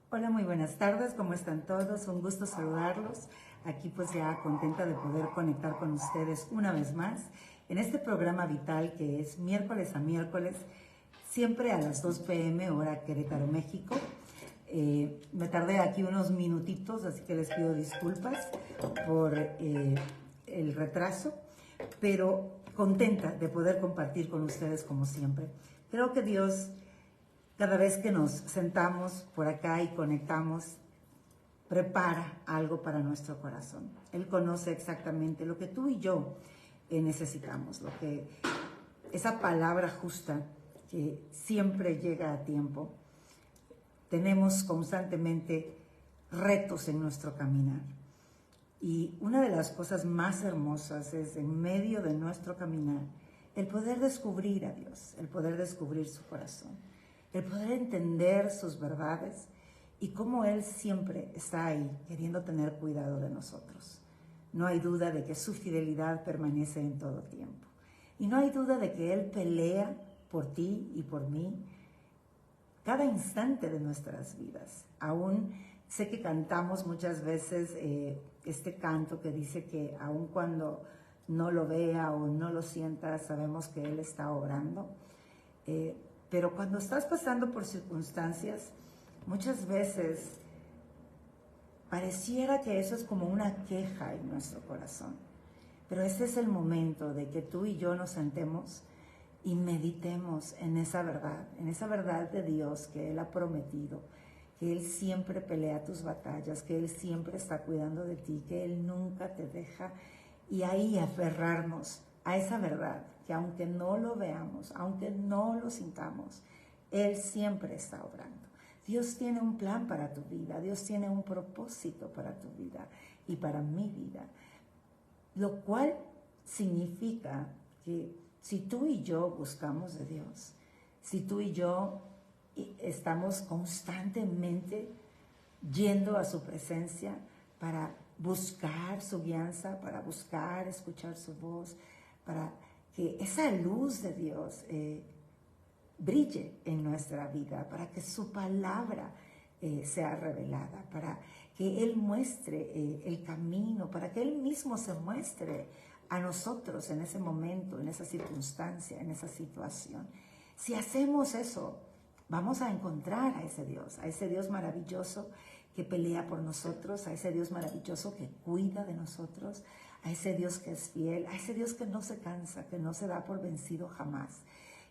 Hola, muy buenas tardes, ¿cómo están todos? Un gusto saludarlos. Aquí pues ya contenta de poder conectar con ustedes una vez más en este programa vital que es miércoles a miércoles, siempre a las 2 p.m. hora Querétaro, México. Me tardé aquí unos minutitos, así que les pido disculpas por el retraso, pero contenta de poder compartir con ustedes como siempre. Creo que Dios, cada vez que nos sentamos por acá y conectamos, prepara algo para nuestro corazón. Él conoce exactamente lo que tú y yo necesitamos, esa palabra justa que siempre llega a tiempo. Tenemos constantemente retos en nuestro caminar. Y una de las cosas más hermosas es, en medio de nuestro caminar, el poder descubrir a Dios, el poder descubrir su corazón, el poder entender sus verdades y cómo Él siempre está ahí queriendo tener cuidado de nosotros. No hay duda de que su fidelidad permanece en todo tiempo. Y no hay duda de que Él pelea por ti y por mí cada instante de nuestras vidas. Aún sé que cantamos muchas veces este canto que dice que aun cuando no lo vea o no lo sienta, sabemos que Él está obrando. Pero cuando estás pasando por circunstancias, muchas veces pareciera que eso es como una queja en nuestro corazón. Pero este es el momento de que tú y yo nos sentemos y meditemos en esa verdad de Dios que Él ha prometido, que Él siempre pelea tus batallas, que Él siempre está cuidando de ti, que Él nunca te deja, y ahí aferrarnos a esa verdad, que aunque no lo veamos, aunque no lo sintamos, Él siempre está obrando. Dios tiene un plan para tu vida, Dios tiene un propósito para tu vida y para mi vida, lo cual significa que si tú y yo buscamos de Dios, si tú y yo estamos constantemente yendo a su presencia para buscar su guianza, para buscar escuchar su voz, para que esa luz de Dios brille en nuestra vida, para que su palabra sea revelada, para que Él muestre el camino, para que Él mismo se muestre a nosotros en ese momento, en esa circunstancia, en esa situación. Si hacemos eso, vamos a encontrar a ese Dios maravilloso que pelea por nosotros, a ese Dios maravilloso que cuida de nosotros, a ese Dios que es fiel, a ese Dios que no se cansa, que no se da por vencido jamás,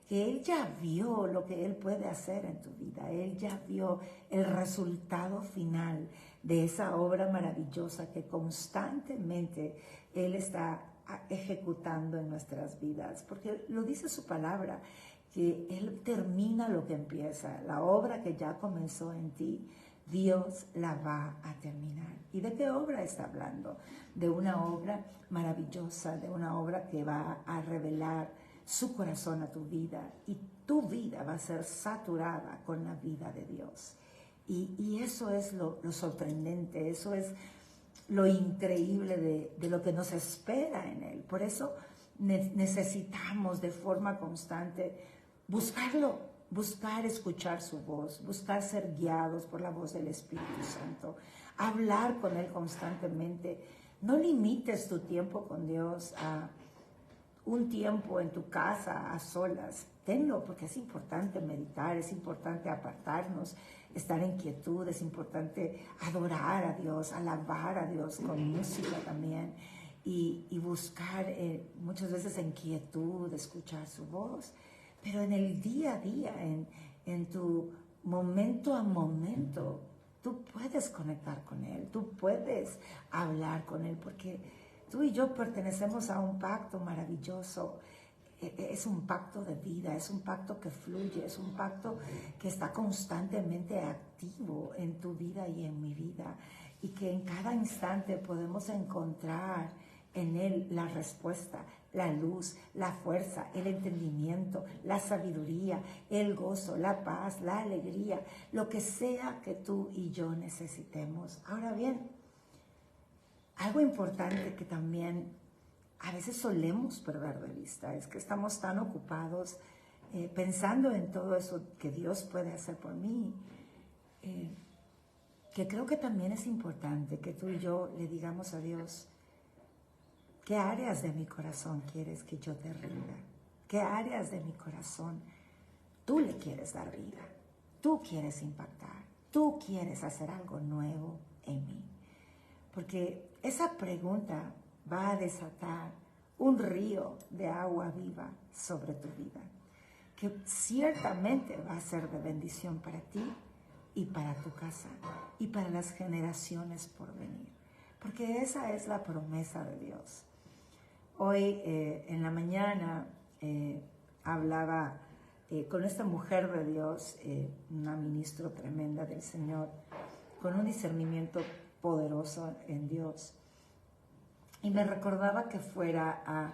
que Él ya vio lo que Él puede hacer en tu vida, Él ya vio el resultado final de esa obra maravillosa que constantemente Él está ejecutando en nuestras vidas, porque lo dice su palabra, que Él termina lo que empieza, la obra que ya comenzó en ti, Dios la va a terminar. ¿Y de qué obra está hablando? De una obra maravillosa, de una obra que va a revelar su corazón a tu vida, y tu vida va a ser saturada con la vida de Dios. Y eso es lo sorprendente, eso es lo increíble de lo que nos espera en Él. Por eso necesitamos de forma constante buscarlo, buscar escuchar su voz, buscar ser guiados por la voz del Espíritu Santo, hablar con Él constantemente. No limites tu tiempo con Dios a un tiempo en tu casa a solas. Tenlo, porque es importante meditar, es importante apartarnos, estar en quietud, es importante adorar a Dios, alabar a Dios con música también, y buscar muchas veces en quietud, escuchar su voz. Pero en el día a día, en tu momento a momento, tú puedes conectar con Él, tú puedes hablar con Él, porque tú y yo pertenecemos a un pacto maravilloso. Es un pacto de vida, es un pacto que fluye, es un pacto que está constantemente activo en tu vida y en mi vida, y que en cada instante podemos encontrar en Él la respuesta, la luz, la fuerza, el entendimiento, la sabiduría, el gozo, la paz, la alegría, lo que sea que tú y yo necesitemos. Ahora bien, algo importante que también a veces solemos perder de vista es que estamos tan ocupados pensando en todo eso que Dios puede hacer por mí, que creo que también es importante que tú y yo le digamos a Dios, ¿qué áreas de mi corazón quieres que yo te rinda? ¿Qué áreas de mi corazón tú le quieres dar vida? Tú quieres impactar, tú quieres hacer algo nuevo en mí. Porque esa pregunta va a desatar un río de agua viva sobre tu vida, que ciertamente va a ser de bendición para ti y para tu casa y para las generaciones por venir. Porque esa es la promesa de Dios. Hoy en la mañana hablaba con esta mujer de Dios, una ministra tremenda del Señor, con un discernimiento poderoso en Dios. Y me recordaba que fuera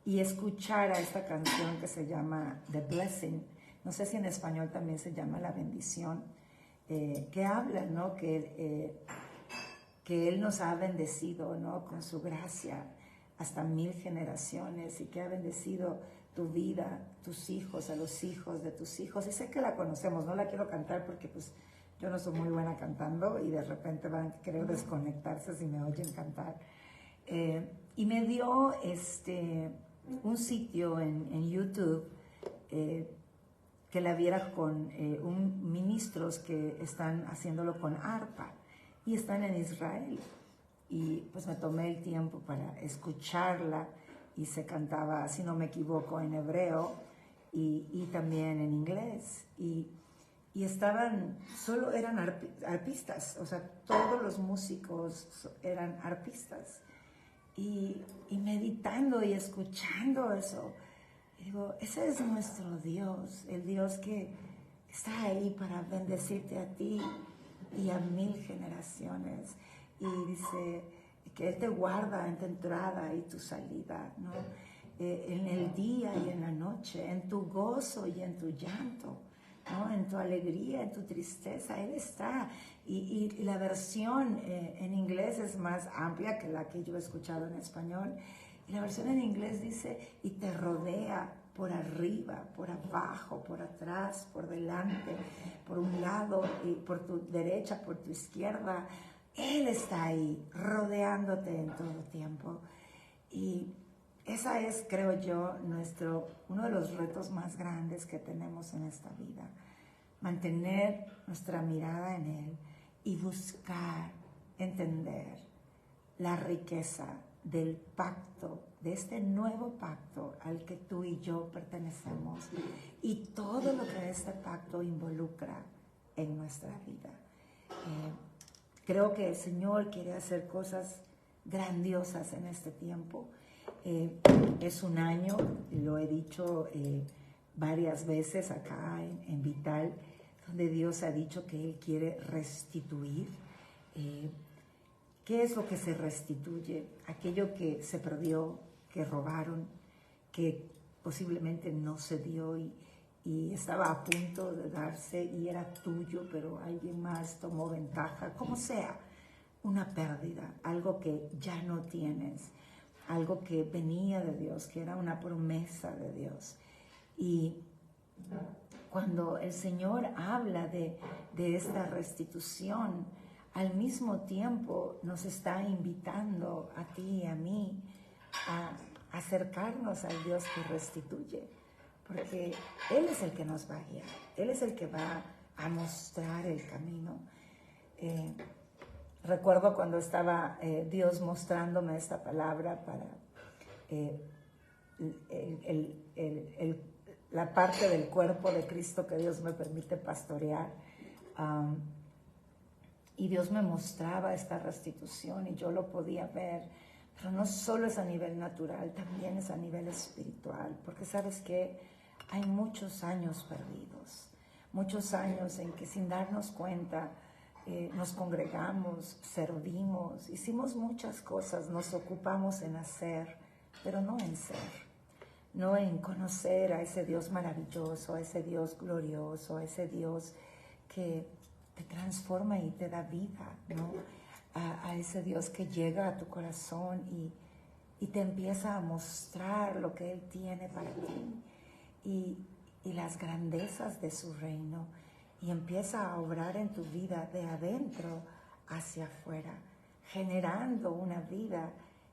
y escuchara esta canción que se llama The Blessing. No sé si en español también se llama La Bendición, que habla, ¿no? Que Él nos ha bendecido, ¿no? Con su gracia hasta 1000 generaciones, y que ha bendecido tu vida, tus hijos, a los hijos de tus hijos. Y sé que la conocemos, no la quiero cantar porque pues yo no soy muy buena cantando y de repente van a querer desconectarse si me oyen cantar. Y me dio un sitio en YouTube que la viera con ministros que están haciéndolo con arpa y están en Israel. Y pues me tomé el tiempo para escucharla, y se cantaba, si no me equivoco, en hebreo y también en inglés. Y solo eran arpistas, o sea, todos los músicos eran arpistas. Y meditando y escuchando eso, digo, ese es nuestro Dios, el Dios que está ahí para bendecirte a ti y a 1000 generaciones. Y dice que Él te guarda en tu entrada y tu salida, ¿no? En el día y en la noche, en tu gozo y en tu llanto, ¿no? En tu alegría, en tu tristeza, Él está. Y la versión en inglés es más amplia que la que yo he escuchado en español. Y la versión en inglés dice, y te rodea por arriba, por abajo, por atrás, por delante, por un lado, y por tu derecha, por tu izquierda. Él está ahí, rodeándote en todo tiempo. Y esa es, creo yo, uno de los retos más grandes que tenemos en esta vida. Mantener nuestra mirada en Él y buscar entender la riqueza del pacto, de este nuevo pacto al que tú y yo pertenecemos, y todo lo que este pacto involucra en nuestra vida. Creo que el Señor quiere hacer cosas grandiosas en este tiempo. Es un año, lo he dicho varias veces acá en Vital, donde Dios ha dicho que Él quiere restituir. ¿Qué es lo que se restituye? Aquello que se perdió, que robaron, que posiblemente no se dio y estaba a punto de darse y era tuyo, pero alguien más tomó ventaja, como sea, una pérdida, algo que ya no tienes, algo que venía de Dios, que era una promesa de Dios. Y cuando el Señor habla de esta restitución, al mismo tiempo nos está invitando a ti y a mí a acercarnos al Dios que restituye, porque Él es el que nos va a guiar, Él es el que va a mostrar el camino. Recuerdo cuando estaba Dios mostrándome esta palabra para la parte del cuerpo de Cristo que Dios me permite pastorear. Y Dios me mostraba esta restitución y yo lo podía ver, pero no solo es a nivel natural, también es a nivel espiritual, porque sabes que hay muchos años perdidos, muchos años en que sin darnos cuenta nos congregamos, servimos, hicimos muchas cosas, nos ocupamos en hacer, pero no en ser, no en conocer a ese Dios maravilloso, a ese Dios glorioso, a ese Dios que te transforma y te da vida, ¿no? A ese Dios que llega a tu corazón y te empieza a mostrar lo que Él tiene para ti y las grandezas de su reino y empieza a obrar en tu vida de adentro hacia afuera, generando una vida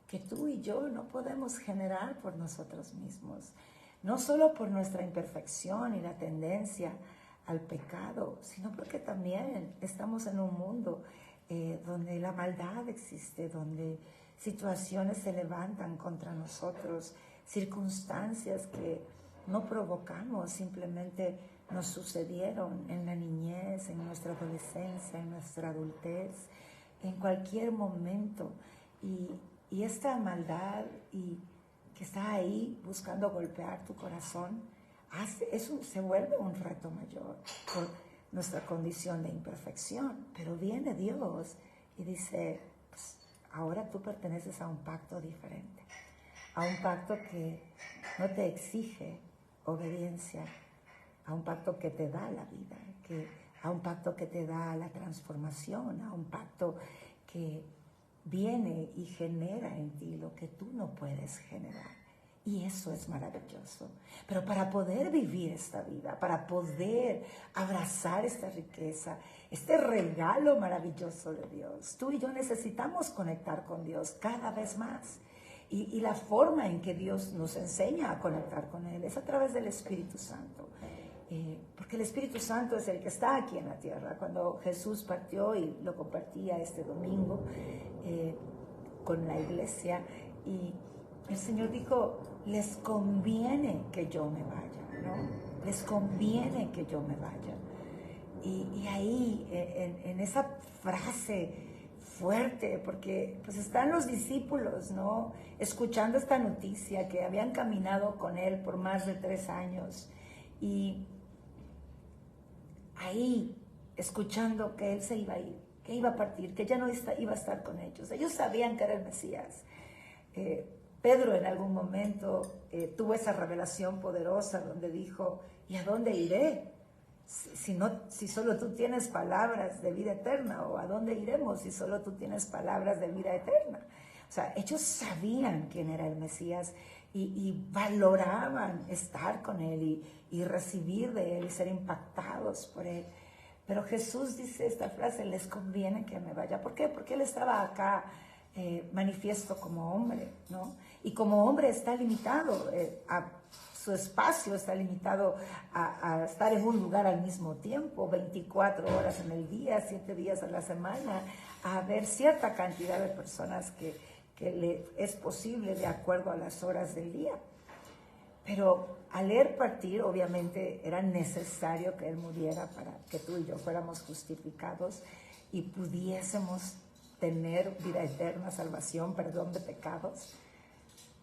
que tú y yo no podemos generar por nosotros mismos. No solo por nuestra imperfección y la tendencia al pecado, sino porque también estamos en un mundo donde la maldad existe, donde situaciones se levantan contra nosotros, circunstancias que no provocamos, simplemente nos sucedieron en la niñez, en nuestra adolescencia, en nuestra adultez, en cualquier momento. Y esta maldad que está ahí buscando golpear tu corazón, eso se vuelve un reto mayor por nuestra condición de imperfección. Pero viene Dios y dice, pues, ahora tú perteneces a un pacto diferente, a un pacto que no te exige obediencia, a un pacto que te da la vida, a un pacto que te da la transformación, a un pacto que viene y genera en ti lo que tú no puedes generar. Y eso es maravilloso. Pero para poder vivir esta vida, para poder abrazar esta riqueza, este regalo maravilloso de Dios, tú y yo necesitamos conectar con Dios cada vez más. Y la forma en que Dios nos enseña a conectar con Él es a través del Espíritu Santo. Porque el Espíritu Santo es el que está aquí en la tierra. Cuando Jesús partió, y lo compartía este domingo con la iglesia, y el Señor dijo, les conviene que yo me vaya, ¿no? Les conviene que yo me vaya. Y ahí, en esa frase fuerte, porque pues están los discípulos, ¿no? Escuchando esta noticia, que habían caminado con Él por más de 3 años, y ahí, escuchando que Él se iba a ir, que iba a partir, que ya no iba a estar con ellos. Ellos sabían que era el Mesías. Pedro en algún momento tuvo esa revelación poderosa donde dijo, ¿y a dónde iré? Si solo tú tienes palabras de vida eterna, o ¿a dónde iremos si solo tú tienes palabras de vida eterna? O sea, ellos sabían quién era el Mesías y valoraban estar con Él y recibir de Él y ser impactados por Él. Pero Jesús dice esta frase, les conviene que me vaya. ¿Por qué? Porque Él estaba acá manifiesto como hombre, ¿no? Y como hombre está limitado, su espacio está limitado a estar en un lugar al mismo tiempo, 24 horas en el día, 7 días a la semana, a ver cierta cantidad de personas que le es posible de acuerdo a las horas del día. Pero al Él partir, obviamente era necesario que Él muriera para que tú y yo fuéramos justificados y pudiésemos tener vida eterna, salvación, perdón de pecados.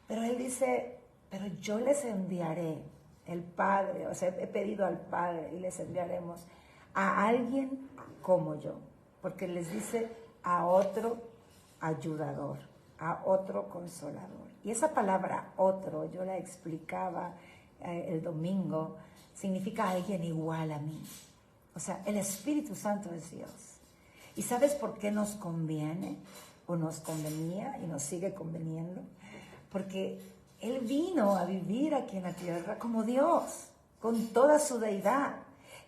Pero Él dice, pero yo les enviaré, el Padre, o sea, he pedido al Padre y les enviaremos a alguien como yo, porque les dice a otro ayudador, a otro consolador. Y esa palabra otro, yo la explicaba el domingo, significa alguien igual a mí. O sea, el Espíritu Santo es Dios. ¿Y sabes por qué nos conviene o nos convenía y nos sigue conveniendo? Porque Él vino a vivir aquí en la tierra como Dios, con toda su deidad.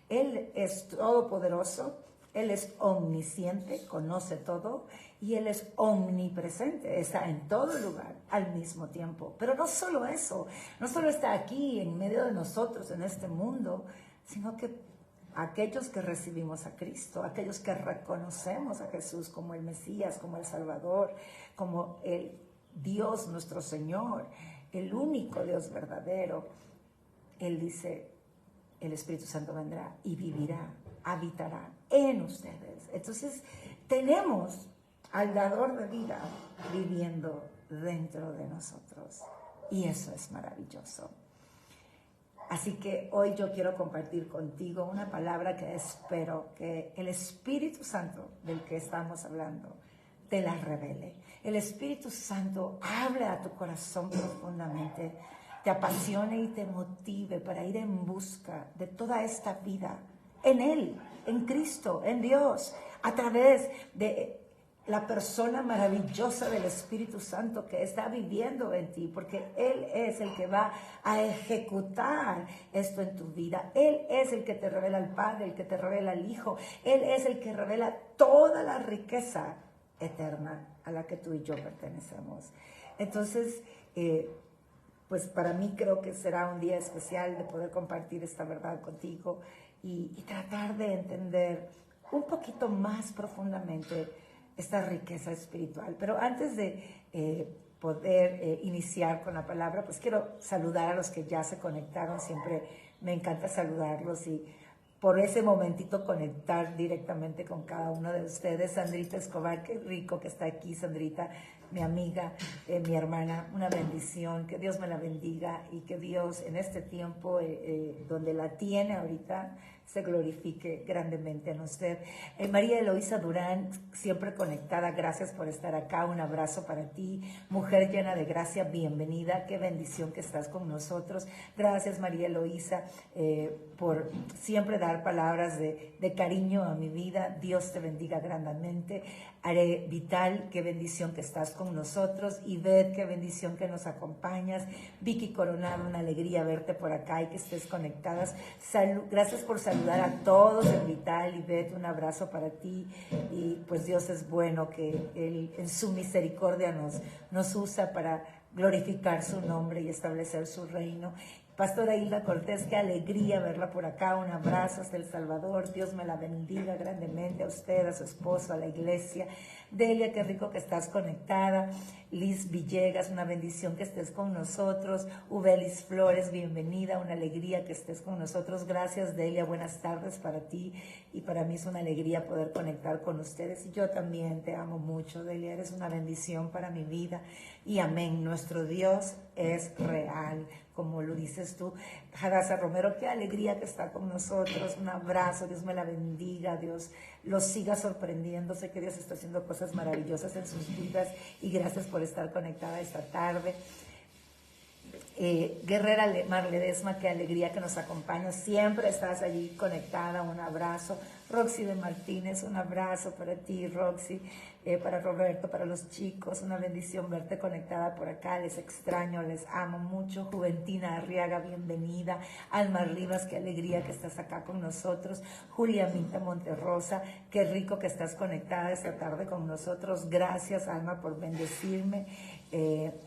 Él es todopoderoso, Él es omnisciente, conoce todo, y Él es omnipresente, está en todo lugar al mismo tiempo. Pero no solo eso, no solo está aquí en medio de nosotros en este mundo, sino que aquellos que recibimos a Cristo, aquellos que reconocemos a Jesús como el Mesías, como el Salvador, como el Dios nuestro Señor, el único Dios verdadero, Él dice, el Espíritu Santo vendrá y vivirá, habitará en ustedes. Entonces tenemos al dador de vida viviendo dentro de nosotros, y eso es maravilloso. Así que hoy yo quiero compartir contigo una palabra que espero que el Espíritu Santo del que estamos hablando te la revele. El Espíritu Santo hable a tu corazón profundamente, te apasione y te motive para ir en busca de toda esta vida en Él, en Cristo, en Dios, a través de la persona maravillosa del Espíritu Santo que está viviendo en ti, porque Él es el que va a ejecutar esto en tu vida. Él es el que te revela al Padre, el que te revela al Hijo. Él es el que revela toda la riqueza eterna a la que tú y yo pertenecemos. Entonces, pues para mí creo que será un día especial de poder compartir esta verdad contigo y tratar de entender un poquito más profundamente esta riqueza espiritual. Pero antes de poder iniciar con la palabra, pues quiero saludar a los que ya se conectaron. Siempre me encanta saludarlos y por ese momentito conectar directamente con cada uno de ustedes. Sandrita Escobar, qué rico que está aquí, Sandrita, mi amiga, mi hermana, una bendición, que Dios me la bendiga y que Dios en este tiempo donde la tiene ahorita se glorifique grandemente en usted. María Eloísa Durán, siempre conectada, gracias por estar acá, un abrazo para ti, mujer llena de gracia, bienvenida, qué bendición que estás con nosotros. Gracias María Eloísa por siempre dar palabras de cariño a mi vida, Dios te bendiga grandemente. Are Vital, qué bendición que estás con nosotros. Ivette, qué bendición que nos acompañas. Vicky Coronado, una alegría verte por acá y que estés conectadas. Gracias por saludar a todos en Vital. Ivette, un abrazo para ti. Y pues Dios es bueno, que Él en su misericordia nos usa para glorificar su nombre y establecer su reino. Pastora Hilda Cortés, qué alegría verla por acá, un abrazo hasta El Salvador, Dios me la bendiga grandemente a usted, a su esposo, a la iglesia. Delia, qué rico que estás conectada. Liz Villegas, una bendición que estés con nosotros. Ubelis Flores, bienvenida, una alegría que estés con nosotros. Gracias Delia, buenas tardes para ti y para mí es una alegría poder conectar con ustedes. Y yo también te amo mucho, Delia, eres una bendición para mi vida y amén, nuestro Dios es real, como lo dices tú. Hadassah Romero, qué alegría que está con nosotros, un abrazo, Dios me la bendiga, Dios los siga sorprendiendo, sé que Dios está haciendo cosas maravillosas en sus vidas y gracias por estar conectada esta tarde. Guerrera Marledesma, qué alegría que nos acompaña, siempre estás allí conectada, un abrazo. Roxy de Martínez, un abrazo para ti, Roxy, para Roberto, para los chicos, una bendición verte conectada por acá, les extraño, les amo mucho. Juventina Arriaga, bienvenida. Alma Rivas, qué alegría que estás acá con nosotros. Julia Minta Monterrosa, qué rico que estás conectada esta tarde con nosotros, gracias Alma por bendecirme.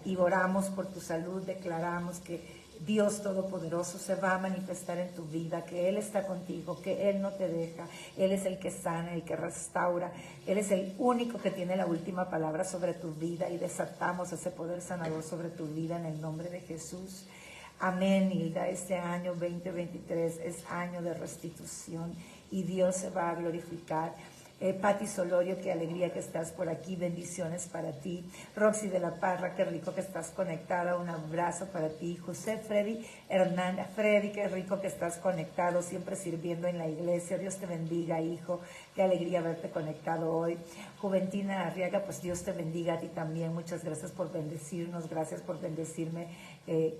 Y oramos por tu salud, declaramos que Dios Todopoderoso se va a manifestar en tu vida, que Él está contigo, que Él no te deja, Él es el que sana, el que restaura, Él es el único que tiene la última palabra sobre tu vida y desatamos ese poder sanador sobre tu vida en el nombre de Jesús. Amén, Hilda, este año 2023 es año de restitución y Dios se va a glorificar. Patti Solorio, qué alegría que estás por aquí, bendiciones para ti. Roxy de la Parra, qué rico que estás conectada, un abrazo para ti. José Freddy Hernández, Freddy, qué rico que estás conectado, siempre sirviendo en la iglesia. Dios te bendiga, hijo, qué alegría verte conectado hoy. Juventina Arriaga, pues Dios te bendiga a ti también, muchas gracias por bendecirnos, gracias por bendecirme,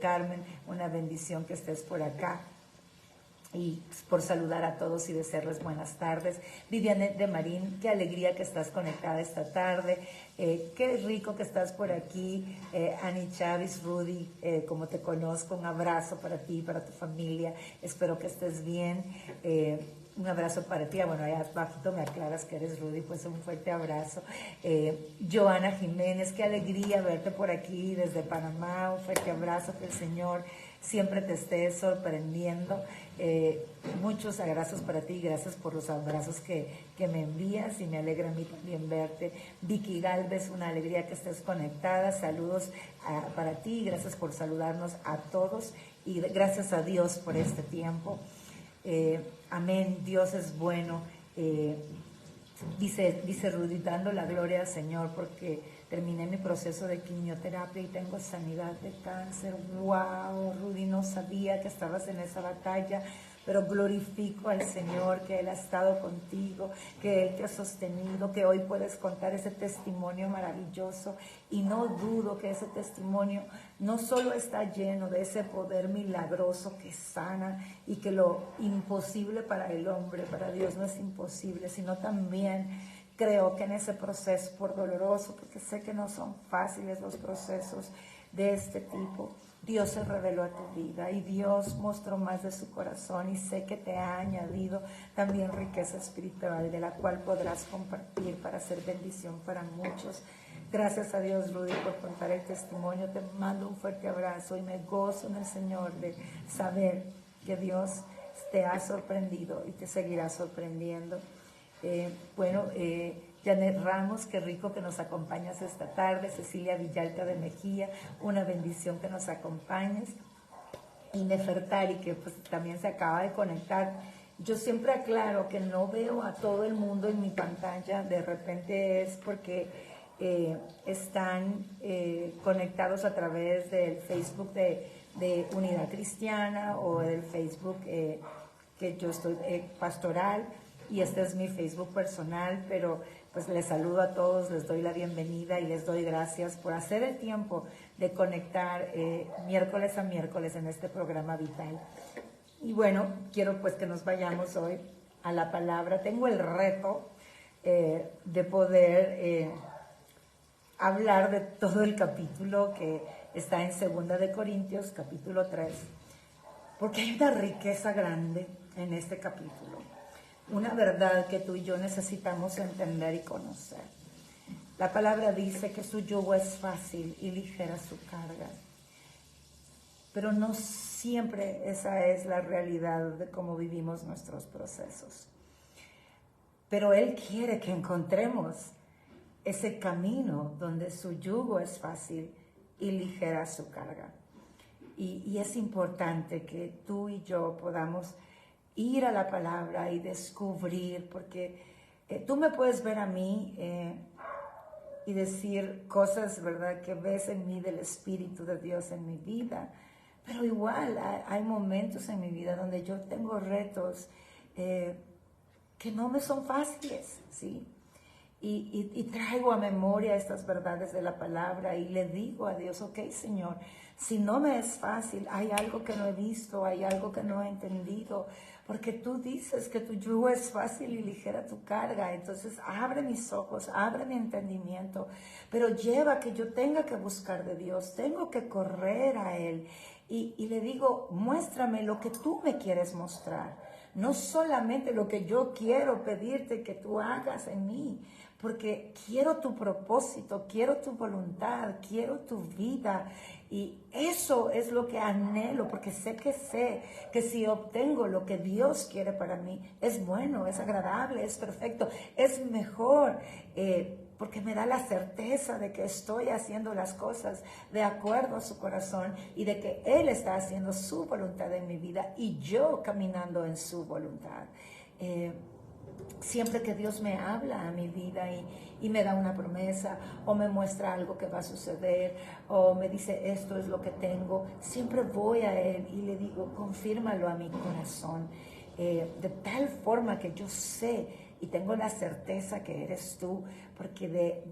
Carmen, una bendición que estés por acá. Y por saludar a todos y desearles buenas tardes. Viviane de Marín, qué alegría que estás conectada esta tarde, qué rico que estás por aquí. Ani Chávez, Rudy, como te conozco, un abrazo para ti, para tu familia, espero que estés bien. Un abrazo para ti, bueno, allá bajito me aclaras que eres Rudy, pues un fuerte abrazo. Joana Jiménez, qué alegría verte por aquí desde Panamá, un fuerte abrazo, que el Señor siempre te esté sorprendiendo. Muchos abrazos para ti, gracias por los abrazos que me envías y me alegra a mí también verte. Vicky Galvez, una alegría que estés conectada, saludos para ti, gracias por saludarnos a todos y gracias a Dios por este tiempo. Amén, Dios es bueno. Dice Rudy, dando la gloria al Señor porque terminé mi proceso de quimioterapia y tengo sanidad de cáncer. Wow, Rudy, no sabía que estabas en esa batalla, pero glorifico al Señor que Él ha estado contigo, que Él te ha sostenido, que hoy puedes contar ese testimonio maravilloso y no dudo que ese testimonio no solo está lleno de ese poder milagroso que sana y que lo imposible para el hombre, para Dios no es imposible, sino también creo que en ese proceso, por doloroso, porque sé que no son fáciles los procesos de este tipo, Dios se reveló a tu vida y Dios mostró más de su corazón, y sé que te ha añadido también riqueza espiritual de la cual podrás compartir para ser bendición para muchos. Gracias a Dios, Rudy, por contar el testimonio. Te mando un fuerte abrazo y me gozo en el Señor de saber que Dios te ha sorprendido y te seguirá sorprendiendo. Janet Ramos, qué rico que nos acompañas esta tarde. Cecilia Villalta de Mejía, una bendición que nos acompañes. Y Nefertari, que pues también se acaba de conectar. Yo siempre aclaro que no veo a todo el mundo en mi pantalla, de repente es porque están conectados a través del Facebook de Unidad Cristiana o del Facebook que yo estoy pastoral, y este es mi Facebook personal, pero pues les saludo a todos, les doy la bienvenida y les doy gracias por hacer el tiempo de conectar miércoles a miércoles en este programa vital. Y bueno, quiero pues que nos vayamos hoy a la palabra. Tengo el reto de poder hablar de todo el capítulo que está en 2 de Corintios, capítulo 3, porque hay una riqueza grande en este capítulo, una verdad que tú y yo necesitamos entender y conocer. La palabra dice que su yugo es fácil y ligera su carga, pero no siempre esa es la realidad de cómo vivimos nuestros procesos. Pero Él quiere que encontremos ese camino donde su yugo es fácil y ligera su carga. Y es importante que tú y yo podamos ir a la palabra y descubrir, porque tú me puedes ver a mí y decir cosas, ¿verdad?, que ves en mí del Espíritu de Dios en mi vida, pero igual hay momentos en mi vida donde yo tengo retos que no me son fáciles, ¿sí? Y traigo a memoria estas verdades de la palabra y le digo a Dios, ok, Señor, si no me es fácil, hay algo que no he visto, hay algo que no he entendido, porque tú dices que tu yugo es fácil y ligera tu carga. Entonces abre mis ojos, abre mi entendimiento, pero lleva que yo tenga que buscar de Dios, tengo que correr a Él. Y le digo, muéstrame lo que tú me quieres mostrar, no solamente lo que yo quiero pedirte que tú hagas en mí, porque quiero tu propósito, quiero tu voluntad, quiero tu vida. Y eso es lo que anhelo, porque sé que si obtengo lo que Dios quiere para mí, es bueno, es agradable, es perfecto, es mejor, porque me da la certeza de que estoy haciendo las cosas de acuerdo a su corazón y de que Él está haciendo su voluntad en mi vida y yo caminando en su voluntad. Siempre que Dios me habla a mi vida y me da una promesa o me muestra algo que va a suceder o me dice esto es lo que tengo, siempre voy a Él y le digo, confírmalo a mi corazón, de tal forma que yo sé y tengo la certeza que eres tú, porque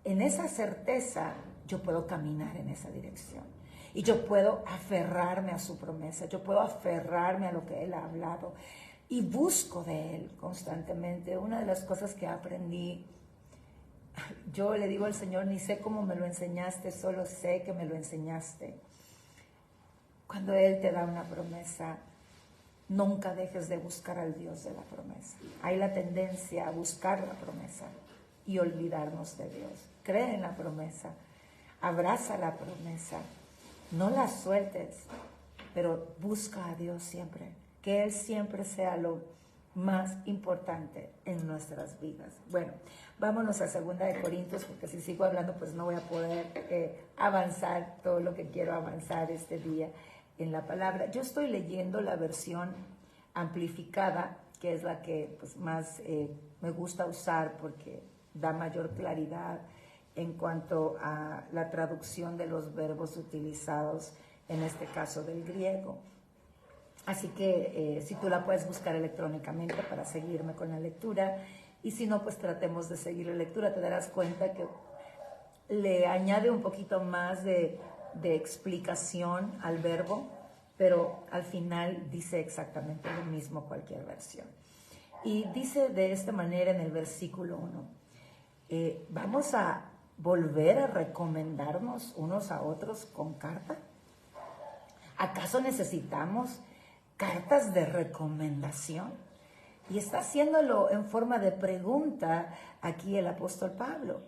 en esa certeza yo puedo caminar en esa dirección. Y yo puedo aferrarme a su promesa, yo puedo aferrarme a lo que Él ha hablado. Y busco de Él constantemente. Una de las cosas que aprendí, yo le digo al Señor, ni sé cómo me lo enseñaste, solo sé que me lo enseñaste. Cuando Él te da una promesa, nunca dejes de buscar al Dios de la promesa. Hay la tendencia a buscar la promesa y olvidarnos de Dios. Cree en la promesa, abraza la promesa, no la sueltes, pero busca a Dios siempre. Que Él siempre sea lo más importante en nuestras vidas. Bueno, vámonos a 2 de Corintios, porque si sigo hablando, pues no voy a poder avanzar todo lo que quiero avanzar este día en la palabra. Yo estoy leyendo la versión amplificada, que es la que pues, más me gusta usar porque da mayor claridad en cuanto a la traducción de los verbos utilizados, en este caso del griego. Así que si tú la puedes buscar electrónicamente para seguirme con la lectura, y si no, pues tratemos de seguir la lectura, te darás cuenta que le añade un poquito más de explicación al verbo, pero al final dice exactamente lo mismo cualquier versión. Y dice de esta manera en el versículo 1, vamos a volver a recomendarnos unos a otros con carta. ¿Acaso necesitamos cartas de recomendación? Y está haciéndolo en forma de pregunta aquí el apóstol Pablo.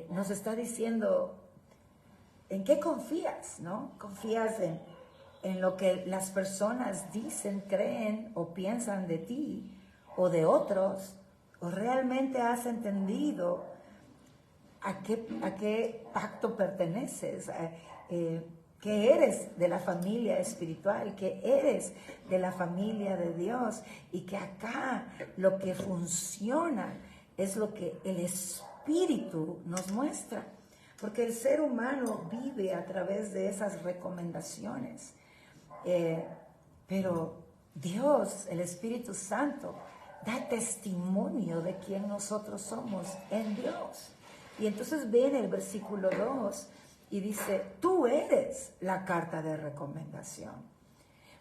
Nos está diciendo, ¿en qué confías? ¿No? ¿Confías en lo que las personas dicen, creen o piensan de ti o de otros? ¿O realmente has entendido a qué pacto perteneces? Que eres de la familia espiritual, que eres de la familia de Dios, y que acá lo que funciona es lo que el Espíritu nos muestra, porque el ser humano vive a través de esas recomendaciones, pero Dios, el Espíritu Santo, da testimonio de quién nosotros somos en Dios. Y entonces ve en el versículo 2 y dice, tú eres la carta de recomendación,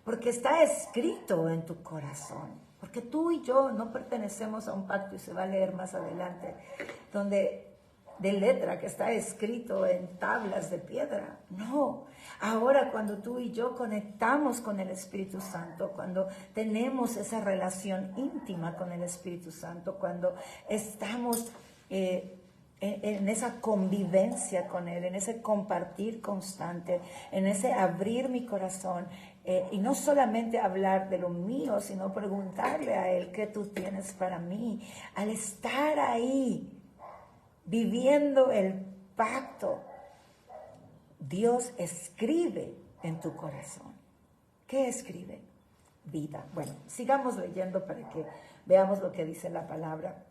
porque está escrito en tu corazón, porque tú y yo no pertenecemos a un pacto, y se va a leer más adelante, donde de letra que está escrito en tablas de piedra. No, ahora cuando tú y yo conectamos con el Espíritu Santo, cuando tenemos esa relación íntima con el Espíritu Santo, cuando estamos en esa convivencia con Él, en ese compartir constante, en ese abrir mi corazón, y no solamente hablar de lo mío, sino preguntarle a Él qué tú tienes para mí. Al estar ahí, viviendo el pacto, Dios escribe en tu corazón. ¿Qué escribe? Vida. Bueno, sigamos leyendo para que veamos lo que dice la palabra.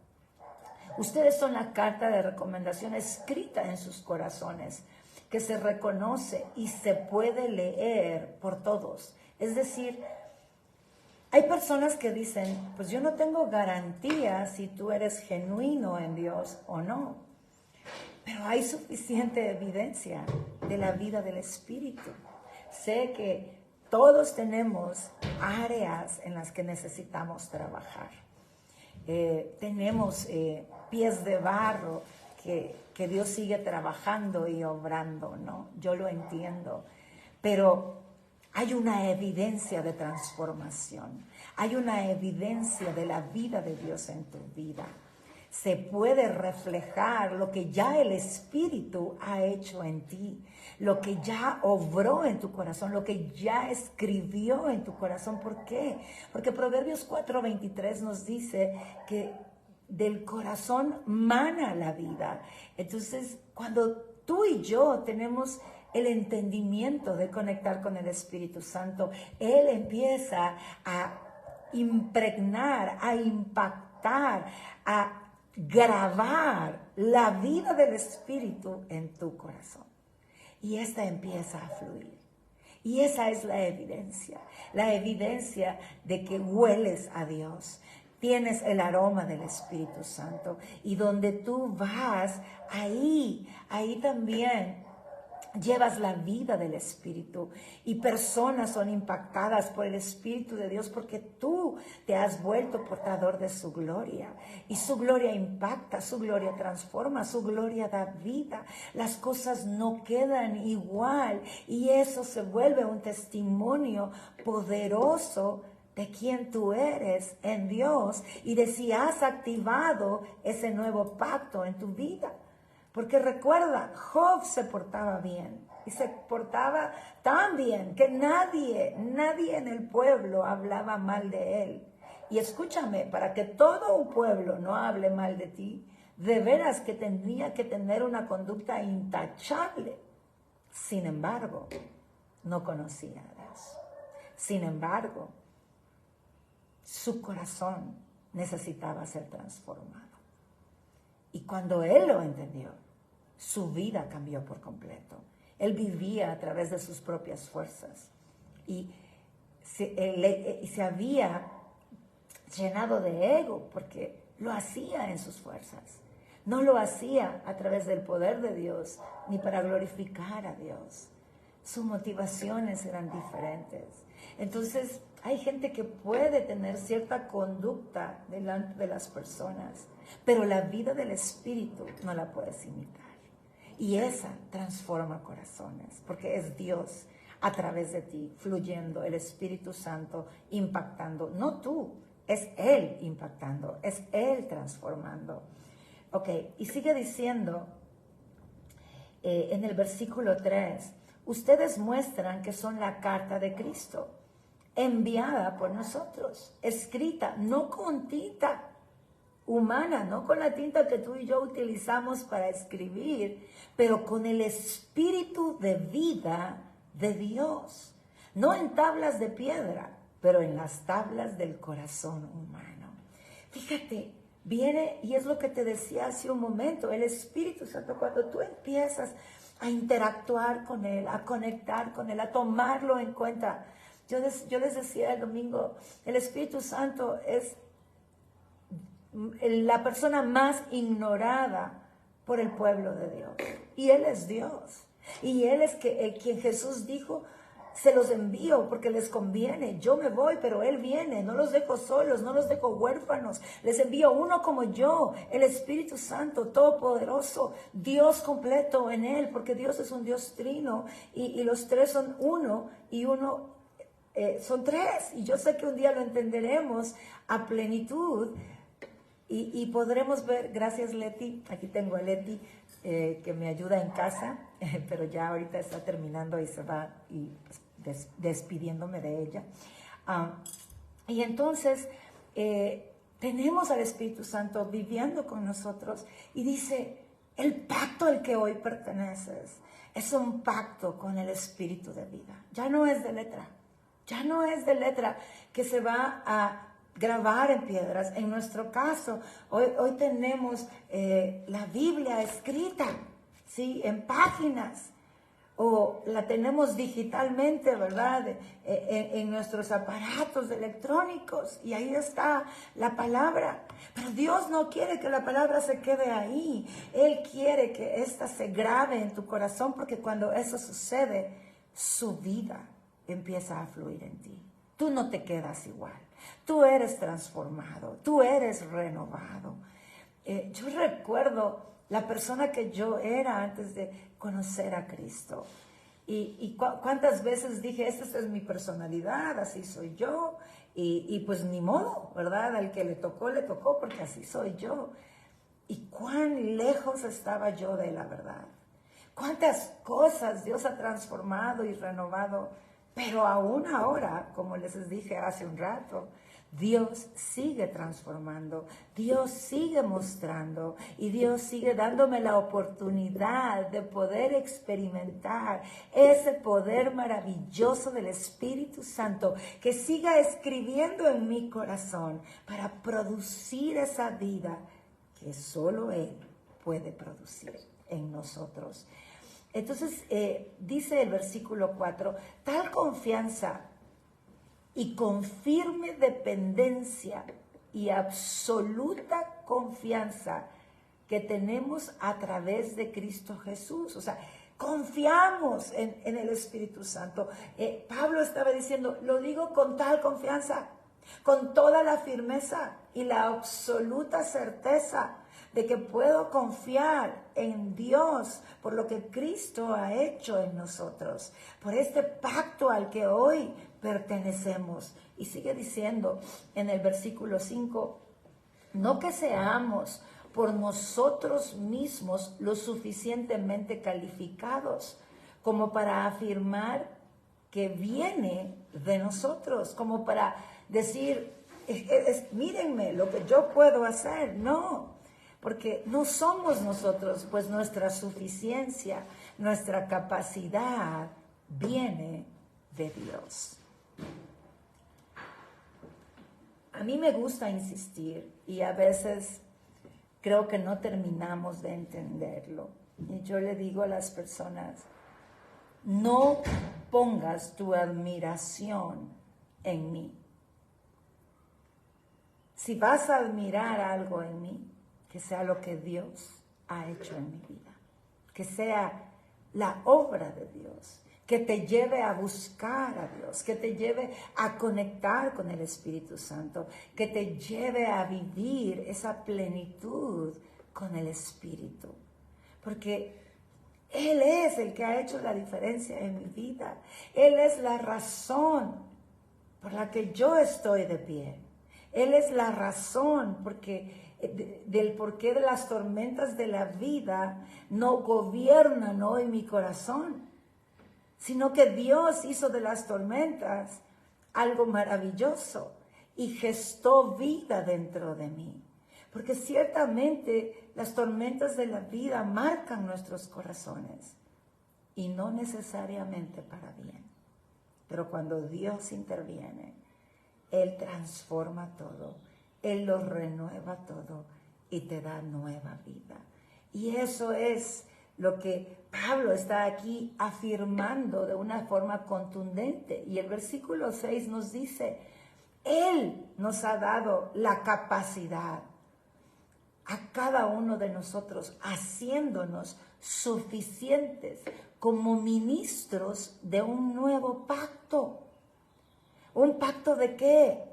Ustedes son la carta de recomendación escrita en sus corazones, que se reconoce y se puede leer por todos. Es decir, hay personas que dicen, pues yo no tengo garantía si tú eres genuino en Dios o no, pero hay suficiente evidencia de la vida del Espíritu. Sé que todos tenemos áreas en las que necesitamos trabajar. Tenemos pies de barro que Dios sigue trabajando y obrando, ¿no? Yo lo entiendo, pero hay una evidencia de transformación, hay una evidencia de la vida de Dios en tu vida. Se puede reflejar lo que ya el Espíritu ha hecho en ti, lo que ya obró en tu corazón, lo que ya escribió en tu corazón. ¿Por qué? Porque Proverbios 4:23 nos dice que del corazón mana la vida. Entonces, cuando tú y yo tenemos el entendimiento de conectar con el Espíritu Santo, Él empieza a impregnar, a impactar, a grabar la vida del Espíritu en tu corazón. Y esta empieza a fluir. Y esa es la evidencia de que hueles a Dios. Tienes el aroma del Espíritu Santo. Y donde tú vas, ahí también llevas la vida del Espíritu, y personas son impactadas por el Espíritu de Dios porque tú te has vuelto portador de su gloria, y su gloria impacta, su gloria transforma, su gloria da vida. Las cosas no quedan igual, y eso se vuelve un testimonio poderoso de quién tú eres en Dios y de si has activado ese nuevo pacto en tu vida. Porque recuerda, Job se portaba bien, y se portaba tan bien que nadie en el pueblo hablaba mal de él. Y escúchame, para que todo un pueblo no hable mal de ti, de veras que tendría que tener una conducta intachable. Sin embargo, no conocía a Dios. Sin embargo, su corazón necesitaba ser transformado. Y cuando él lo entendió, su vida cambió por completo. Él vivía a través de sus propias fuerzas y se había llenado de ego porque lo hacía en sus fuerzas. No lo hacía a través del poder de Dios ni para glorificar a Dios. Sus motivaciones eran diferentes. Entonces Hay gente que puede tener cierta conducta delante de las personas, pero la vida del Espíritu no la puedes imitar. Y esa transforma corazones, porque es Dios a través de ti, fluyendo, el Espíritu Santo impactando. No tú, es Él impactando, es Él transformando. Ok, y sigue diciendo en el versículo 3, ustedes muestran que son la carta de Cristo, enviada por nosotros, escrita, no con tinta humana, no con la tinta que tú y yo utilizamos para escribir, pero con el espíritu de vida de Dios, no en tablas de piedra, pero en las tablas del corazón humano. Fíjate, viene, y es lo que te decía hace un momento, el Espíritu Santo, cuando tú empiezas a interactuar con Él, a conectar con Él, a tomarlo en cuenta. Yo les decía el domingo, el Espíritu Santo es la persona más ignorada por el pueblo de Dios. Y Él es Dios. Y Él es quien Jesús dijo, se los envío porque les conviene. Yo me voy, pero Él viene. No los dejo solos, no los dejo huérfanos. Les envío uno como yo, el Espíritu Santo, todopoderoso, Dios completo en Él, porque Dios es un Dios trino y los tres son uno y uno son tres. Y yo sé que un día lo entenderemos a plenitud y podremos ver, gracias Leti, aquí tengo a Leti, que me ayuda en casa, pero ya ahorita está terminando y se va y despidiéndome de ella. Y entonces tenemos al Espíritu Santo viviendo con nosotros y dice, el pacto al que hoy perteneces es un pacto con el Espíritu de vida. Ya no es de letra, ya no es de letra que se va a grabar en piedras. En nuestro caso, hoy tenemos la Biblia escrita, ¿sí? En páginas, o la tenemos digitalmente, ¿verdad? En nuestros aparatos electrónicos, y ahí está la palabra. Pero Dios no quiere que la palabra se quede ahí. Él quiere que ésta se grabe en tu corazón, porque cuando eso sucede, su vida empieza a fluir en ti. Tú no te quedas igual. Tú eres transformado, tú eres renovado. Yo recuerdo la persona que yo era antes de conocer a Cristo. Y cuántas veces dije, esta es mi personalidad, así soy yo. Y pues ni modo, ¿verdad? Al que le tocó, porque así soy yo. Y cuán lejos estaba yo de la verdad. Cuántas cosas Dios ha transformado y renovado. Pero aún ahora, como les dije hace un rato, Dios sigue transformando, Dios sigue mostrando y Dios sigue dándome la oportunidad de poder experimentar ese poder maravilloso del Espíritu Santo que siga escribiendo en mi corazón para producir esa vida que solo Él puede producir en nosotros. Entonces, dice el versículo 4, tal confianza y con firme dependencia y absoluta confianza que tenemos a través de Cristo Jesús. O sea, confiamos en el Espíritu Santo. Pablo estaba diciendo, lo digo con tal confianza, con toda la firmeza y la absoluta certeza de que puedo confiar en Dios por lo que Cristo ha hecho en nosotros, por este pacto al que hoy pertenecemos. Y sigue diciendo en el versículo 5, no que seamos por nosotros mismos lo suficientemente calificados como para afirmar que viene de nosotros, como para decir, mírenme lo que yo puedo hacer. No, porque no somos nosotros, pues nuestra suficiencia, nuestra capacidad viene de Dios. A mí me gusta insistir y a veces creo que no terminamos de entenderlo. Y yo le digo a las personas, no pongas tu admiración en mí. Si vas a admirar algo en mí, que sea lo que Dios ha hecho en mi vida, que sea la obra de Dios, que te lleve a buscar a Dios, que te lleve a conectar con el Espíritu Santo, que te lleve a vivir esa plenitud con el Espíritu. Porque Él es el que ha hecho la diferencia en mi vida. Él es la razón por la que yo estoy de pie. Él es la razón del porqué de las tormentas de la vida no gobiernan hoy mi corazón, sino que Dios hizo de las tormentas algo maravilloso y gestó vida dentro de mí. Porque ciertamente las tormentas de la vida marcan nuestros corazones y no necesariamente para bien. Pero cuando Dios interviene, Él transforma todo, Él lo renueva todo y te da nueva vida. Y eso es lo que Pablo está aquí afirmando de una forma contundente. Y el versículo 6 nos dice, Él nos ha dado la capacidad a cada uno de nosotros, haciéndonos suficientes como ministros de un nuevo pacto. ¿Un pacto de qué?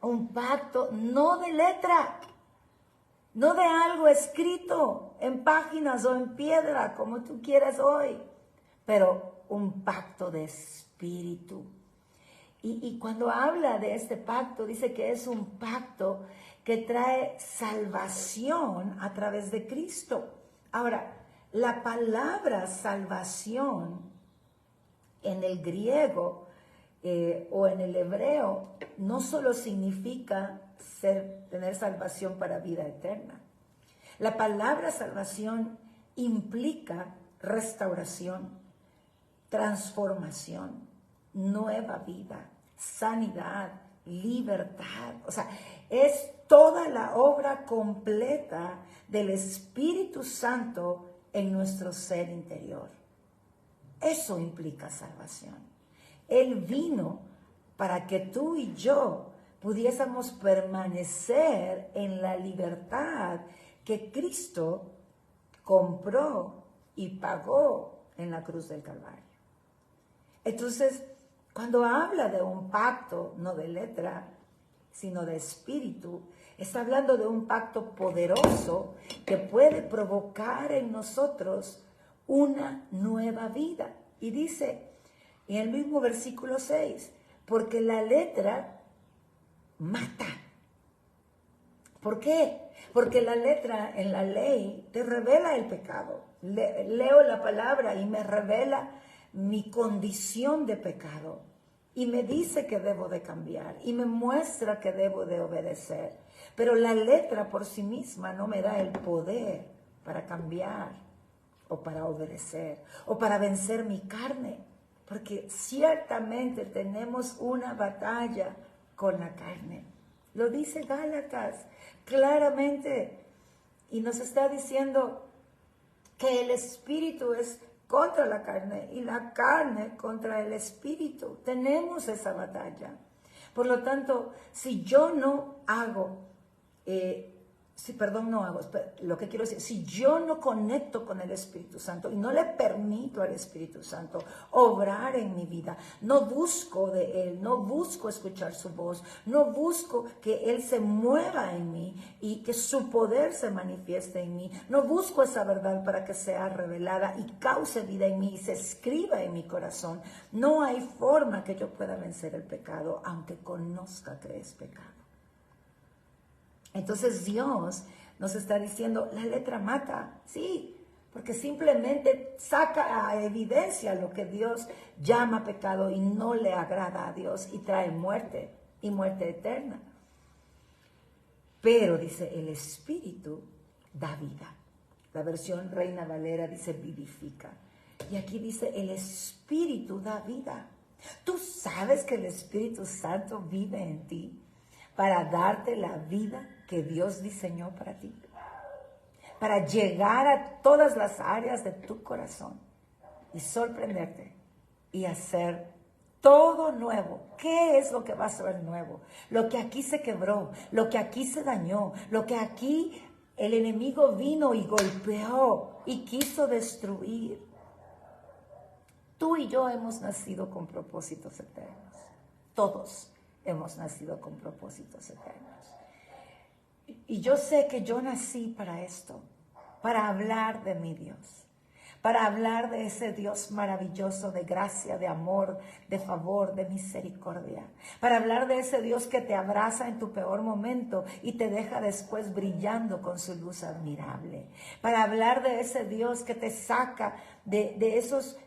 Un pacto no de letra, no de algo escrito en páginas o en piedra, como tú quieras hoy, pero un pacto de espíritu. Y cuando habla de este pacto, dice que es un pacto que trae salvación a través de Cristo. Ahora, la palabra salvación en el griego o en el hebreo no solo significa tener salvación para vida eterna. La palabra salvación implica restauración, transformación, nueva vida, sanidad, libertad. O sea, es toda la obra completa del Espíritu Santo en nuestro ser interior. Eso implica salvación. Él vino para que tú y yo pudiésemos permanecer en la libertad que Cristo compró y pagó en la cruz del Calvario. Entonces, cuando habla de un pacto, no de letra, sino de espíritu, está hablando de un pacto poderoso que puede provocar en nosotros una nueva vida. Y dice en el mismo versículo 6, porque la letra mata. ¿Por qué? Porque la letra en la ley te revela el pecado. Leo la palabra y me revela mi condición de pecado y me dice que debo de cambiar y me muestra que debo de obedecer. Pero la letra por sí misma no me da el poder para cambiar o para obedecer o para vencer mi carne, porque ciertamente tenemos una batalla con la carne. Lo dice Gálatas claramente y nos está diciendo que el espíritu es contra la carne y la carne contra el espíritu. Tenemos esa batalla. Por lo tanto, si yo no hago, lo que quiero decir, si yo no conecto con el Espíritu Santo y no le permito al Espíritu Santo obrar en mi vida, no busco de Él, no busco escuchar su voz, no busco que Él se mueva en mí y que su poder se manifieste en mí, no busco esa verdad para que sea revelada y cause vida en mí y se escriba en mi corazón, no hay forma que yo pueda vencer el pecado, aunque conozca que es pecado. Entonces Dios nos está diciendo, la letra mata, sí, porque simplemente saca a evidencia lo que Dios llama pecado y no le agrada a Dios y trae muerte y muerte eterna. Pero dice, el Espíritu da vida. La versión Reina Valera dice vivifica. Y aquí dice, el Espíritu da vida. Tú sabes que el Espíritu Santo vive en ti para darte la vida que Dios diseñó para ti, para llegar a todas las áreas de tu corazón y sorprenderte y hacer todo nuevo. ¿Qué es lo que va a ser nuevo? Lo que aquí se quebró, lo que aquí se dañó, lo que aquí el enemigo vino y golpeó y quiso destruir. Tú y yo hemos nacido con propósitos eternos. Todos hemos nacido con propósitos eternos. Y yo sé que yo nací para esto, para hablar de mi Dios, para hablar de ese Dios maravilloso de gracia, de amor, de favor, de misericordia, para hablar de ese Dios que te abraza en tu peor momento y te deja después brillando con su luz admirable, para hablar de ese Dios que te saca de esos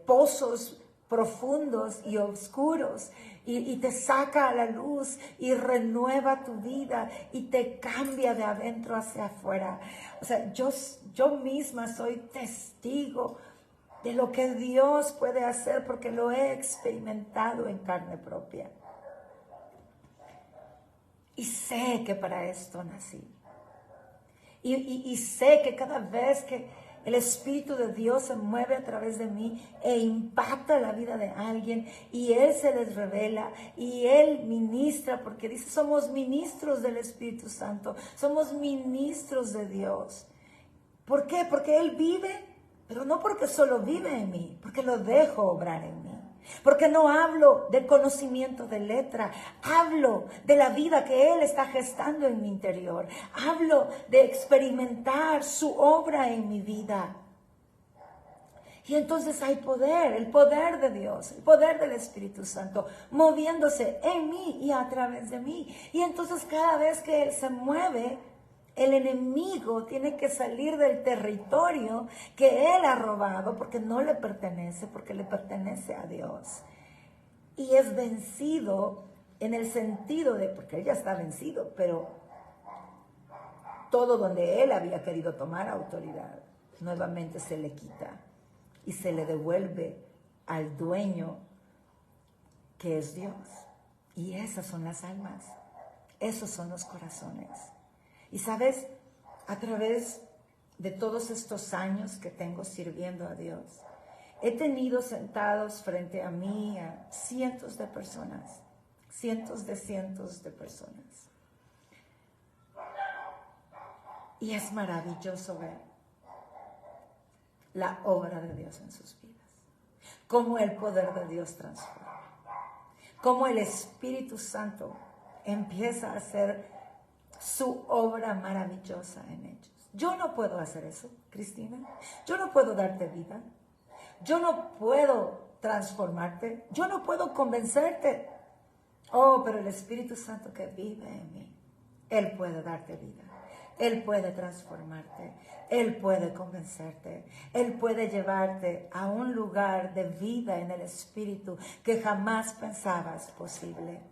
pozos profundos y oscuros y te saca a la luz y renueva tu vida y te cambia de adentro hacia afuera. O sea, yo misma soy testigo de lo que Dios puede hacer porque lo he experimentado en carne propia. Y sé que para esto nací. Y sé que cada vez que el Espíritu de Dios se mueve a través de mí e impacta la vida de alguien y Él se les revela y Él ministra, porque dice, somos ministros del Espíritu Santo, somos ministros de Dios. ¿Por qué? Porque Él vive, pero no porque solo vive en mí, porque lo dejo obrar en mí. Porque no hablo de conocimiento de letra, hablo de la vida que Él está gestando en mi interior. Hablo de experimentar su obra en mi vida. Y entonces hay poder, el poder de Dios, el poder del Espíritu Santo, moviéndose en mí y a través de mí. Y entonces cada vez que Él se mueve, el enemigo tiene que salir del territorio que él ha robado porque no le pertenece, porque le pertenece a Dios. Y es vencido en el sentido de, porque él ya está vencido, pero todo donde él había querido tomar autoridad, nuevamente se le quita y se le devuelve al dueño que es Dios. Y esas son las almas, esos son los corazones. Y sabes, a través de todos estos años que tengo sirviendo a Dios, he tenido sentados frente a mí a cientos de personas, cientos de personas. Y es maravilloso ver la obra de Dios en sus vidas, cómo el poder de Dios transforma, cómo el Espíritu Santo empieza a hacer su obra maravillosa en ellos. Yo no puedo hacer eso, Cristina. Yo no puedo darte vida. Yo no puedo transformarte. Yo no puedo convencerte. Oh, pero el Espíritu Santo que vive en mí, Él puede darte vida. Él puede transformarte. Él puede convencerte. Él puede llevarte a un lugar de vida en el Espíritu que jamás pensabas posible.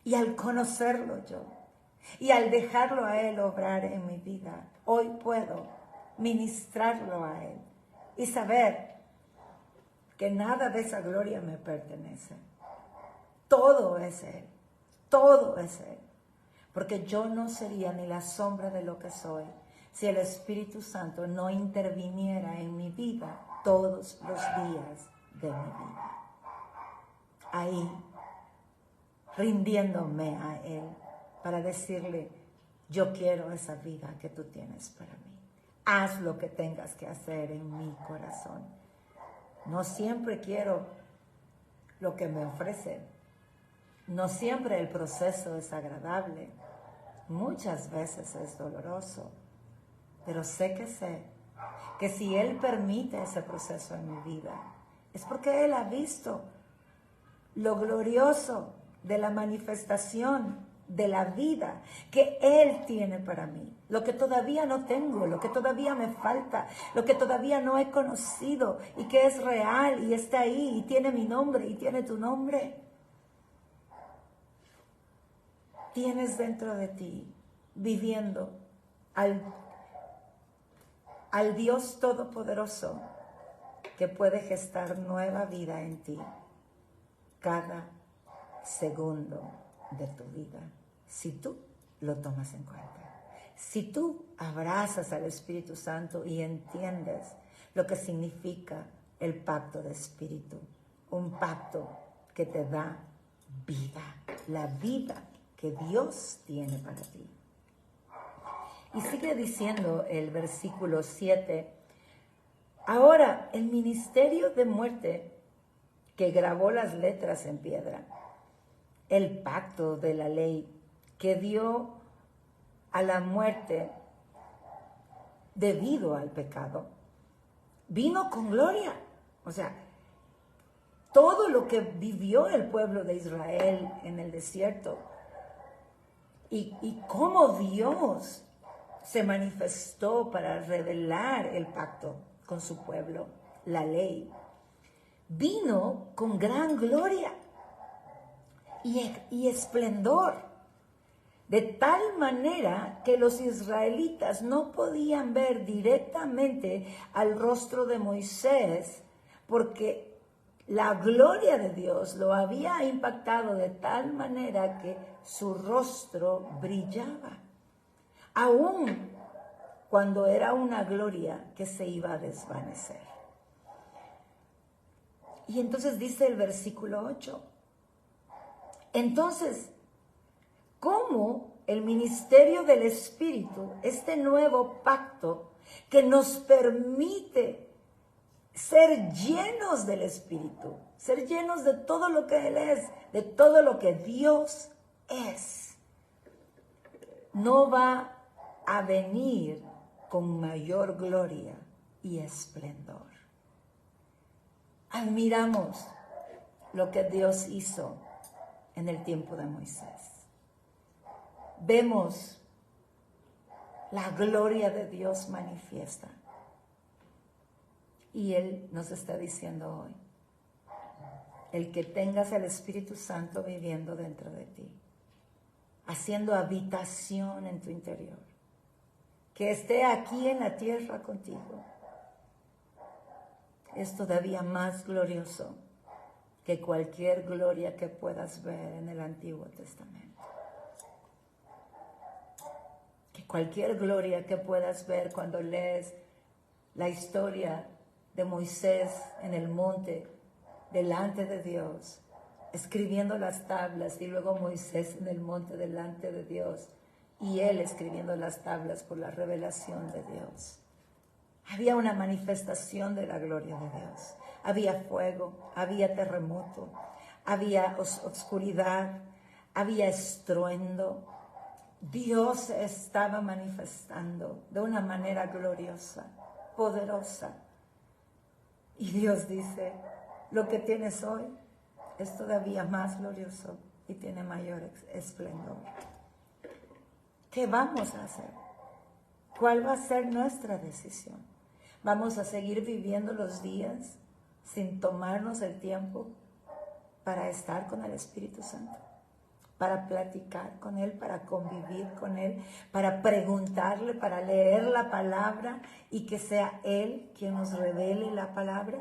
Y al conocerlo yo, y al dejarlo a Él obrar en mi vida, hoy puedo ministrarlo a Él y saber que nada de esa gloria me pertenece. Todo es Él, todo es Él. Porque yo no sería ni la sombra de lo que soy si el Espíritu Santo no interviniera en mi vida todos los días de mi vida. Ahí, rindiéndome a Él, para decirle, yo quiero esa vida que tú tienes para mí. Haz lo que tengas que hacer en mi corazón. No siempre quiero lo que me ofrece. No siempre el proceso es agradable. Muchas veces es doloroso. Pero sé que si Él permite ese proceso en mi vida, es porque Él ha visto lo glorioso de la manifestación de la vida que Él tiene para mí, lo que todavía no tengo, lo que todavía me falta, lo que todavía no he conocido y que es real y está ahí y tiene mi nombre y tiene tu nombre. Tienes dentro de ti, viviendo al Dios Todopoderoso que puede gestar nueva vida en ti cada segundo de tu vida, si tú lo tomas en cuenta. Si tú abrazas al Espíritu Santo y entiendes lo que significa el pacto de espíritu, un pacto que te da vida, la vida que Dios tiene para ti. Y sigue diciendo el versículo 7, Ahora, el ministerio de muerte que grabó las letras en piedra, el pacto de la ley que dio a la muerte debido al pecado, vino con gloria. O sea, todo lo que vivió el pueblo de Israel en el desierto y cómo Dios se manifestó para revelar el pacto con su pueblo, la ley, vino con gran gloria y esplendor, de tal manera que los israelitas no podían ver directamente al rostro de Moisés, porque la gloria de Dios lo había impactado de tal manera que su rostro brillaba, aún cuando era una gloria que se iba a desvanecer. Y entonces dice el versículo 8, entonces, ¿cómo el ministerio del Espíritu, este nuevo pacto que nos permite ser llenos del Espíritu, ser llenos de todo lo que Él es, de todo lo que Dios es, no va a venir con mayor gloria y esplendor? Admiramos lo que Dios hizo en el tiempo de Moisés. Vemos la gloria de Dios manifiesta. Y Él nos está diciendo hoy, el que tengas el Espíritu Santo viviendo dentro de ti, haciendo habitación en tu interior, que esté aquí en la tierra contigo, es todavía más glorioso que cualquier gloria que puedas ver en el Antiguo Testamento. Que cualquier gloria que puedas ver cuando lees la historia de Moisés en el monte, delante de Dios, escribiendo las tablas, y luego Moisés en el monte delante de Dios, y él escribiendo las tablas por la revelación de Dios. Había una manifestación de la gloria de Dios. Había fuego, había terremoto, había oscuridad, había estruendo. Dios se estaba manifestando de una manera gloriosa, poderosa. Y Dios dice, lo que tienes hoy es todavía más glorioso y tiene mayor esplendor. ¿Qué vamos a hacer? ¿Cuál va a ser nuestra decisión? ¿Vamos a seguir viviendo los días sin tomarnos el tiempo para estar con el Espíritu Santo? Para platicar con Él, para convivir con Él, para preguntarle, para leer la palabra y que sea Él quien nos revele la palabra.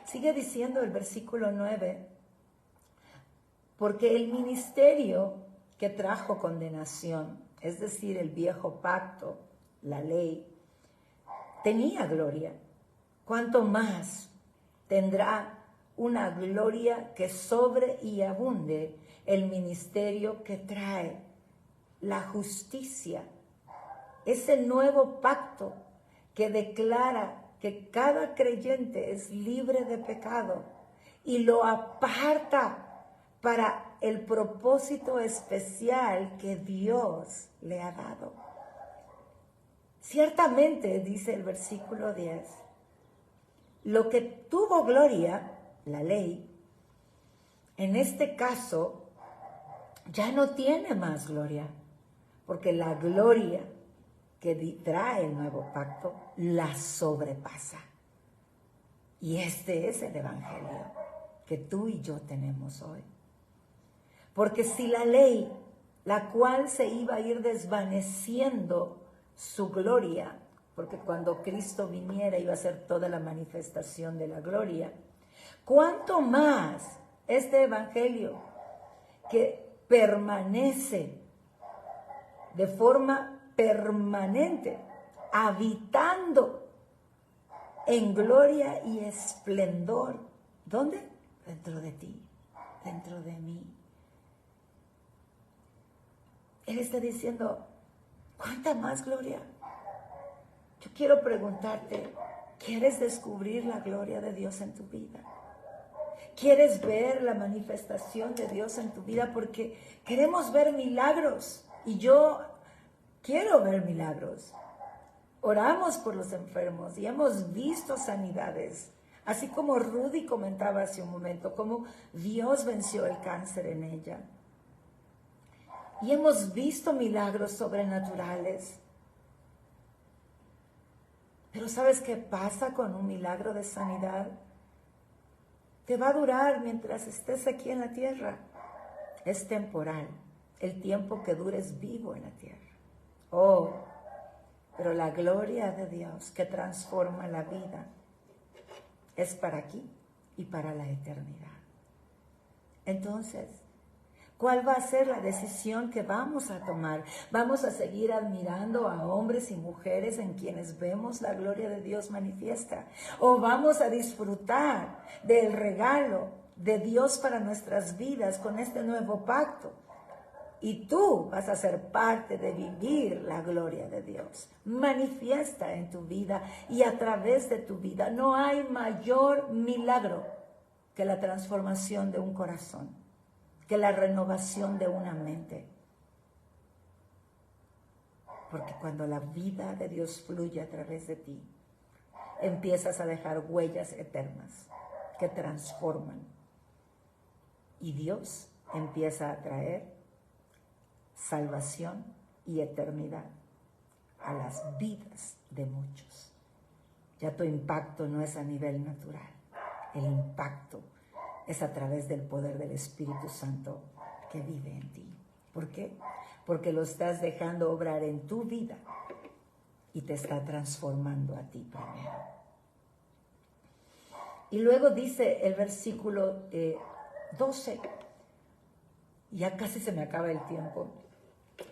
Sigue diciendo el versículo 9, porque el ministerio que trajo condenación, es decir, el viejo pacto, la ley, tenía gloria. ¿Cuánto más tendrá una gloria que sobre y abunde el ministerio que trae la justicia? Ese nuevo pacto que declara que cada creyente es libre de pecado y lo aparta para el propósito especial que Dios le ha dado. Ciertamente, dice el versículo 10, lo que tuvo gloria, la ley, en este caso ya no tiene más gloria, porque la gloria que trae el nuevo pacto la sobrepasa. Y este es el evangelio que tú y yo tenemos hoy. Porque si la ley, la cual se iba a ir desvaneciendo su gloria, porque cuando Cristo viniera iba a ser toda la manifestación de la gloria, ¿cuánto más este evangelio que permanece de forma permanente, habitando en gloria y esplendor? ¿Dónde? Dentro de ti, dentro de mí. Él está diciendo, ¿cuánta más gloria? Yo quiero preguntarte, ¿Quieres descubrir la gloria de Dios en tu vida? ¿Quieres ver la manifestación de Dios en tu vida? Porque queremos ver milagros. Y yo quiero ver milagros. Oramos por los enfermos y hemos visto sanidades. Así como Rudy comentaba hace un momento, cómo Dios venció el cáncer en ella. Y hemos visto milagros sobrenaturales. Pero ¿sabes qué pasa con un milagro de sanidad? Te va a durar mientras estés aquí en la tierra. Es temporal, el tiempo que dures vivo en la tierra. Oh, pero la gloria de Dios que transforma la vida es para aquí y para la eternidad. Entonces, ¿cuál va a ser la decisión que vamos a tomar? ¿Vamos a seguir admirando a hombres y mujeres en quienes vemos la gloria de Dios manifiesta? ¿O vamos a disfrutar del regalo de Dios para nuestras vidas con este nuevo pacto? Y tú vas a ser parte de vivir la gloria de Dios. Manifiesta en tu vida y a través de tu vida. No hay mayor milagro que la transformación de un corazón, que la renovación de una mente. Porque cuando la vida de Dios fluye a través de ti, empiezas a dejar huellas eternas que transforman. Y Dios empieza a traer salvación y eternidad a las vidas de muchos. Ya tu impacto no es a nivel natural. El impacto es a través del poder del Espíritu Santo que vive en ti. ¿Por qué? Porque lo estás dejando obrar en tu vida y te está transformando a ti primero. Y luego dice el versículo 12, ya casi se me acaba el tiempo.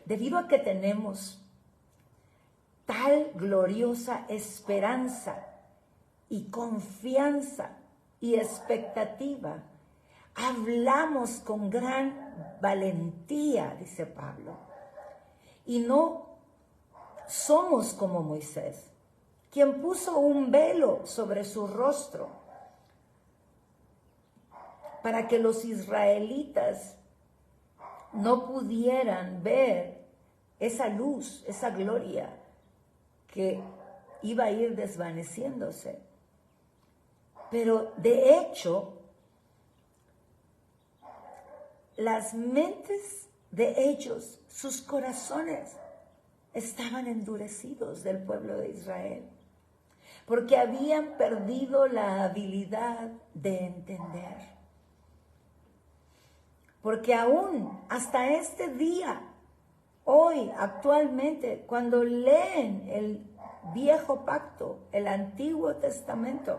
Debido a que tenemos tal gloriosa esperanza y confianza y expectativa, hablamos con gran valentía, dice Pablo, y no somos como Moisés, quien puso un velo sobre su rostro para que los israelitas no pudieran ver esa luz, esa gloria que iba a ir desvaneciéndose. Pero de hecho, las mentes de ellos, sus corazones, estaban endurecidos del pueblo de Israel, porque habían perdido la habilidad de entender. Porque aún hasta este día, hoy, actualmente, cuando leen el Viejo Pacto, el Antiguo Testamento,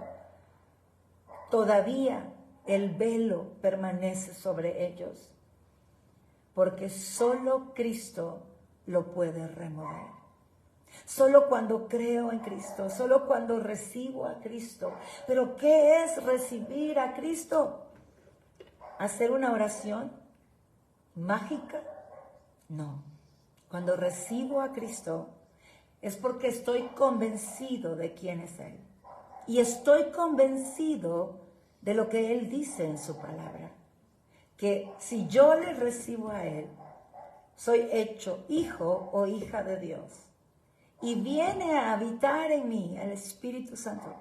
todavía el velo permanece sobre ellos, porque solo Cristo lo puede remover. Solo cuando creo en Cristo, solo cuando recibo a Cristo. ¿Pero qué es recibir a Cristo? ¿Hacer una oración mágica? No. Cuando recibo a Cristo es porque estoy convencido de quién es Él. Y estoy convencido de lo que Él dice en su palabra. Que si yo le recibo a Él, soy hecho hijo o hija de Dios. Y viene a habitar en mí el Espíritu Santo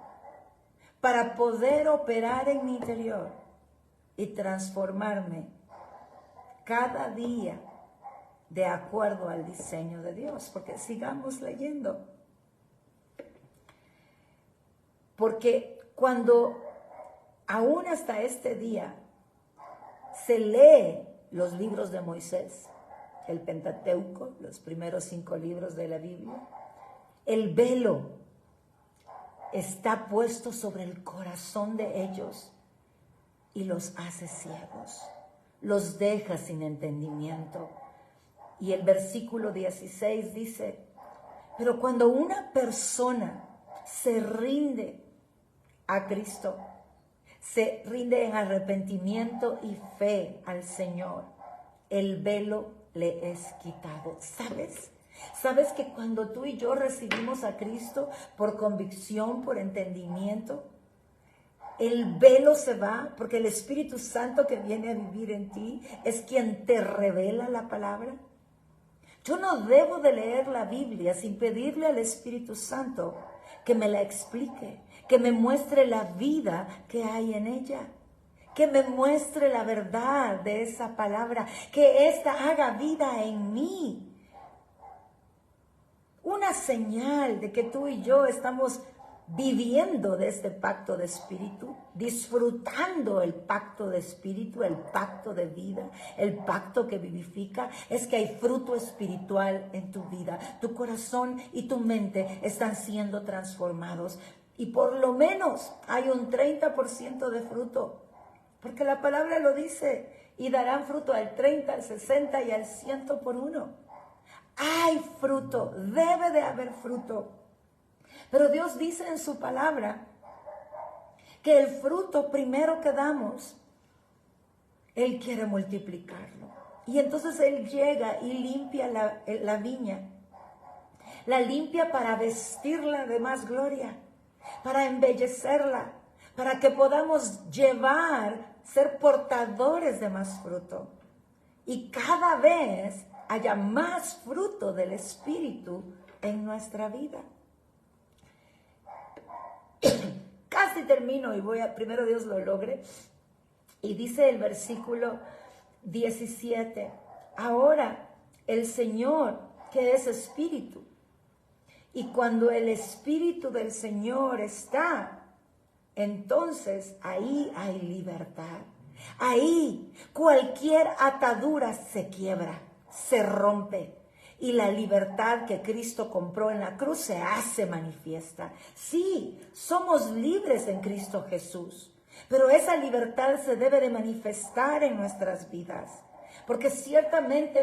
para poder operar en mi interior y transformarme cada día de acuerdo al diseño de Dios. Porque sigamos leyendo. Porque cuando aún hasta este día se lee los libros de Moisés, el Pentateuco, los primeros 5 libros de la Biblia, el velo está puesto sobre el corazón de ellos y los hace ciegos, los deja sin entendimiento. Y el versículo 16 dice, pero cuando una persona se rinde a Cristo, se rinde en arrepentimiento y fe al Señor, el velo le es quitado. ¿Sabes? ¿Sabes que cuando tú y yo recibimos a Cristo por convicción, por entendimiento, el velo se va? Porque el Espíritu Santo que viene a vivir en ti es quien te revela la palabra. Yo no debo de leer la Biblia sin pedirle al Espíritu Santo que me la explique, que me muestre la vida que hay en ella, que me muestre la verdad de esa palabra, que ésta haga vida en mí. Una señal de que tú y yo estamos viviendo de este pacto de espíritu, disfrutando el pacto de espíritu, el pacto de vida, el pacto que vivifica, es que hay fruto espiritual en tu vida. Tu corazón y tu mente están siendo transformados y por lo menos hay un 30% de fruto, porque la palabra lo dice, y darán fruto al 30, al 60 y al 100 por uno. Hay fruto, debe de haber fruto. Pero Dios dice en su palabra que el fruto primero que damos, Él quiere multiplicarlo. Y entonces Él llega y limpia la viña. La limpia para vestirla de más gloria, para embellecerla, para que podamos ser portadores de más fruto. Y cada vez haya más fruto del Espíritu en nuestra vida. Casi termino y primero Dios lo logre. Y dice el versículo 17, ahora el Señor que es Espíritu, y cuando el Espíritu del Señor está, entonces ahí hay libertad. Ahí cualquier atadura se quiebra, se rompe. Y la libertad que Cristo compró en la cruz se hace manifiesta. Sí, somos libres en Cristo Jesús, pero esa libertad se debe de manifestar en nuestras vidas. Porque ciertamente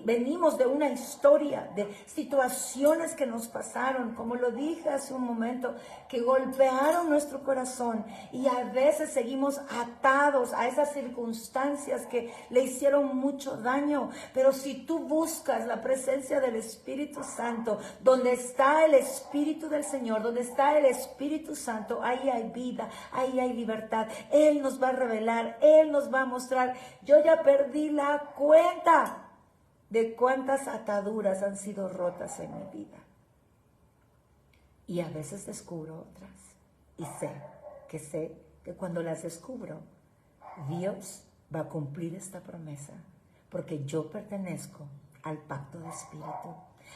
venimos de una historia, de situaciones que nos pasaron, como lo dije hace un momento, que golpearon nuestro corazón y a veces seguimos atados a esas circunstancias que le hicieron mucho daño. Pero si tú buscas la presencia del Espíritu Santo, donde está el Espíritu del Señor, donde está el Espíritu Santo, ahí hay vida, ahí hay libertad. Él nos va a revelar, Él nos va a mostrar. Yo ya perdí la cuenta de cuántas ataduras han sido rotas en mi vida. Y a veces descubro otras. Y sé que cuando las descubro, Dios va a cumplir esta promesa. Porque yo pertenezco al pacto de espíritu,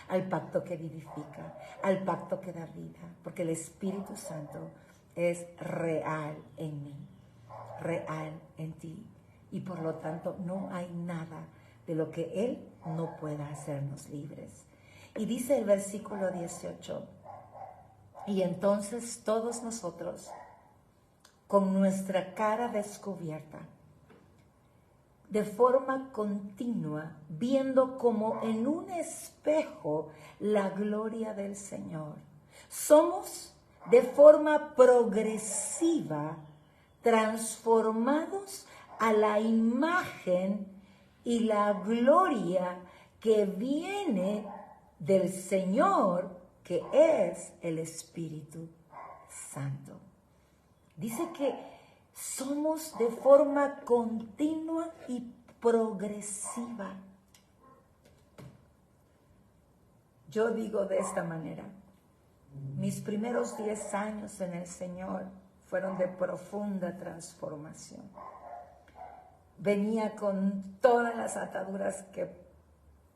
al pacto que vivifica, al pacto que da vida. Porque el Espíritu Santo es real en mí, real en ti. Y por lo tanto no hay nada de lo que Él no pueda hacernos libres. Y dice el versículo 18, y entonces todos nosotros, con nuestra cara descubierta, de forma continua, viendo como en un espejo la gloria del Señor, somos de forma progresiva transformados a la imagen y la gloria que viene del Señor, que es el Espíritu Santo. Dice que somos de forma continua y progresiva. Yo digo de esta manera, mis primeros 10 años en el Señor fueron de profunda transformación. Venía con todas las ataduras que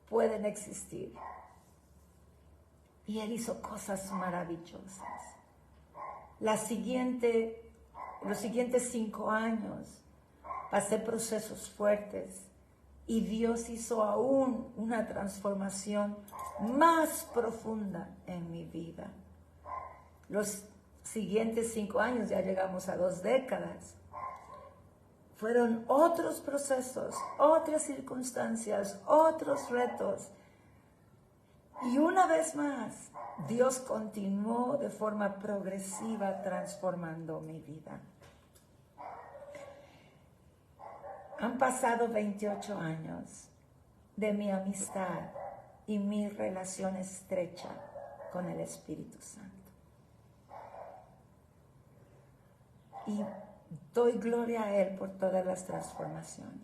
pueden existir. Y Él hizo cosas maravillosas. Los siguientes 5 años pasé procesos fuertes y Dios hizo aún una transformación más profunda en mi vida. Los siguientes 5 años, ya llegamos a 2 décadas, fueron otros procesos, otras circunstancias, otros retos. Y una vez más, Dios continuó de forma progresiva transformando mi vida. Han pasado 28 años de mi amistad y mi relación estrecha con el Espíritu Santo. Y doy gloria a Él por todas las transformaciones.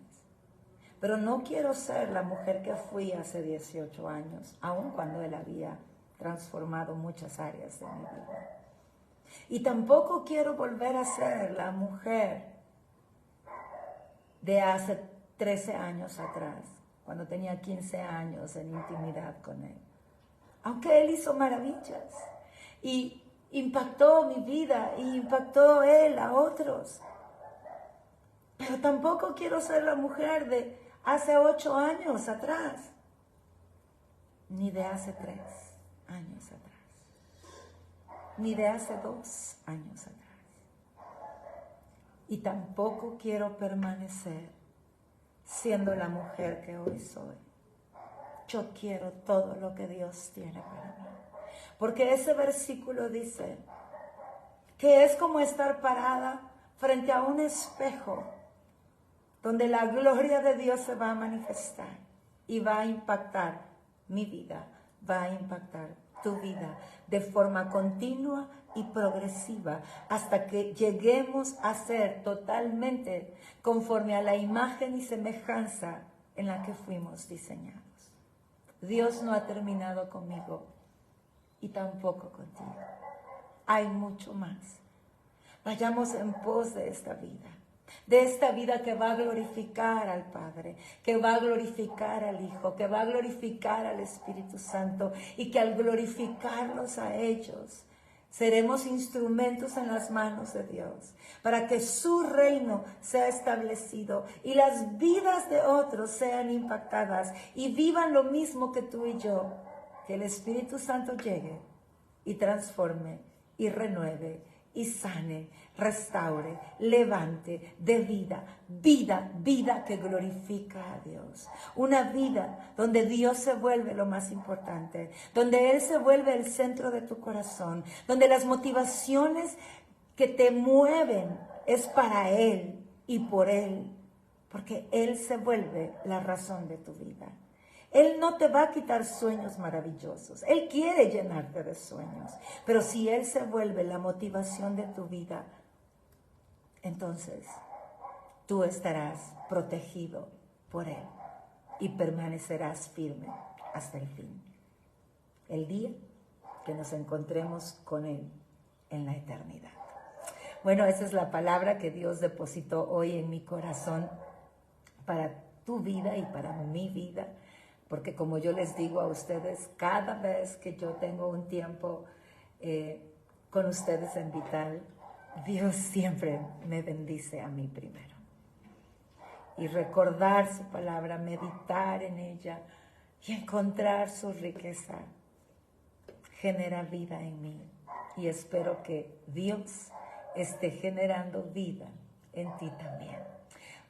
Pero no quiero ser la mujer que fui hace 18 años, aun cuando Él había transformado muchas áreas de mi vida. Y tampoco quiero volver a ser la mujer de hace 13 años atrás, cuando tenía 15 años en intimidad con Él. Aunque Él hizo maravillas y impactó mi vida y impactó Él a otros. Pero tampoco quiero ser la mujer de hace 8 años atrás, ni de hace 3 años atrás, ni de hace 2 años atrás. Y tampoco quiero permanecer siendo la mujer que hoy soy. Yo quiero todo lo que Dios tiene para mí. Porque ese versículo dice que es como estar parada frente a un espejo donde la gloria de Dios se va a manifestar y va a impactar mi vida, va a impactar tu vida de forma continua y progresiva hasta que lleguemos a ser totalmente conforme a la imagen y semejanza en la que fuimos diseñados. Dios no ha terminado conmigo y tampoco contigo. Hay mucho más. Vayamos en pos de esta vida que va a glorificar al Padre, que va a glorificar al Hijo, que va a glorificar al Espíritu Santo, y que al glorificarlos a ellos, seremos instrumentos en las manos de Dios, para que su reino sea establecido y las vidas de otros sean impactadas y vivan lo mismo que tú y yo. Que el Espíritu Santo llegue y transforme y renueve y sane, restaure, levante de vida que glorifica a Dios. Una vida donde Dios se vuelve lo más importante, donde Él se vuelve el centro de tu corazón, donde las motivaciones que te mueven es para Él y por Él, porque Él se vuelve la razón de tu vida. Él no te va a quitar sueños maravillosos. Él quiere llenarte de sueños. Pero si Él se vuelve la motivación de tu vida, entonces tú estarás protegido por Él y permanecerás firme hasta el fin. El día que nos encontremos con Él en la eternidad. Bueno, esa es la palabra que Dios depositó hoy en mi corazón para tu vida y para mi vida. Porque como yo les digo a ustedes, cada vez que yo tengo un tiempo con ustedes en Vital, Dios siempre me bendice a mí primero. Y recordar su palabra, meditar en ella y encontrar su riqueza genera vida en mí. Y espero que Dios esté generando vida en ti también.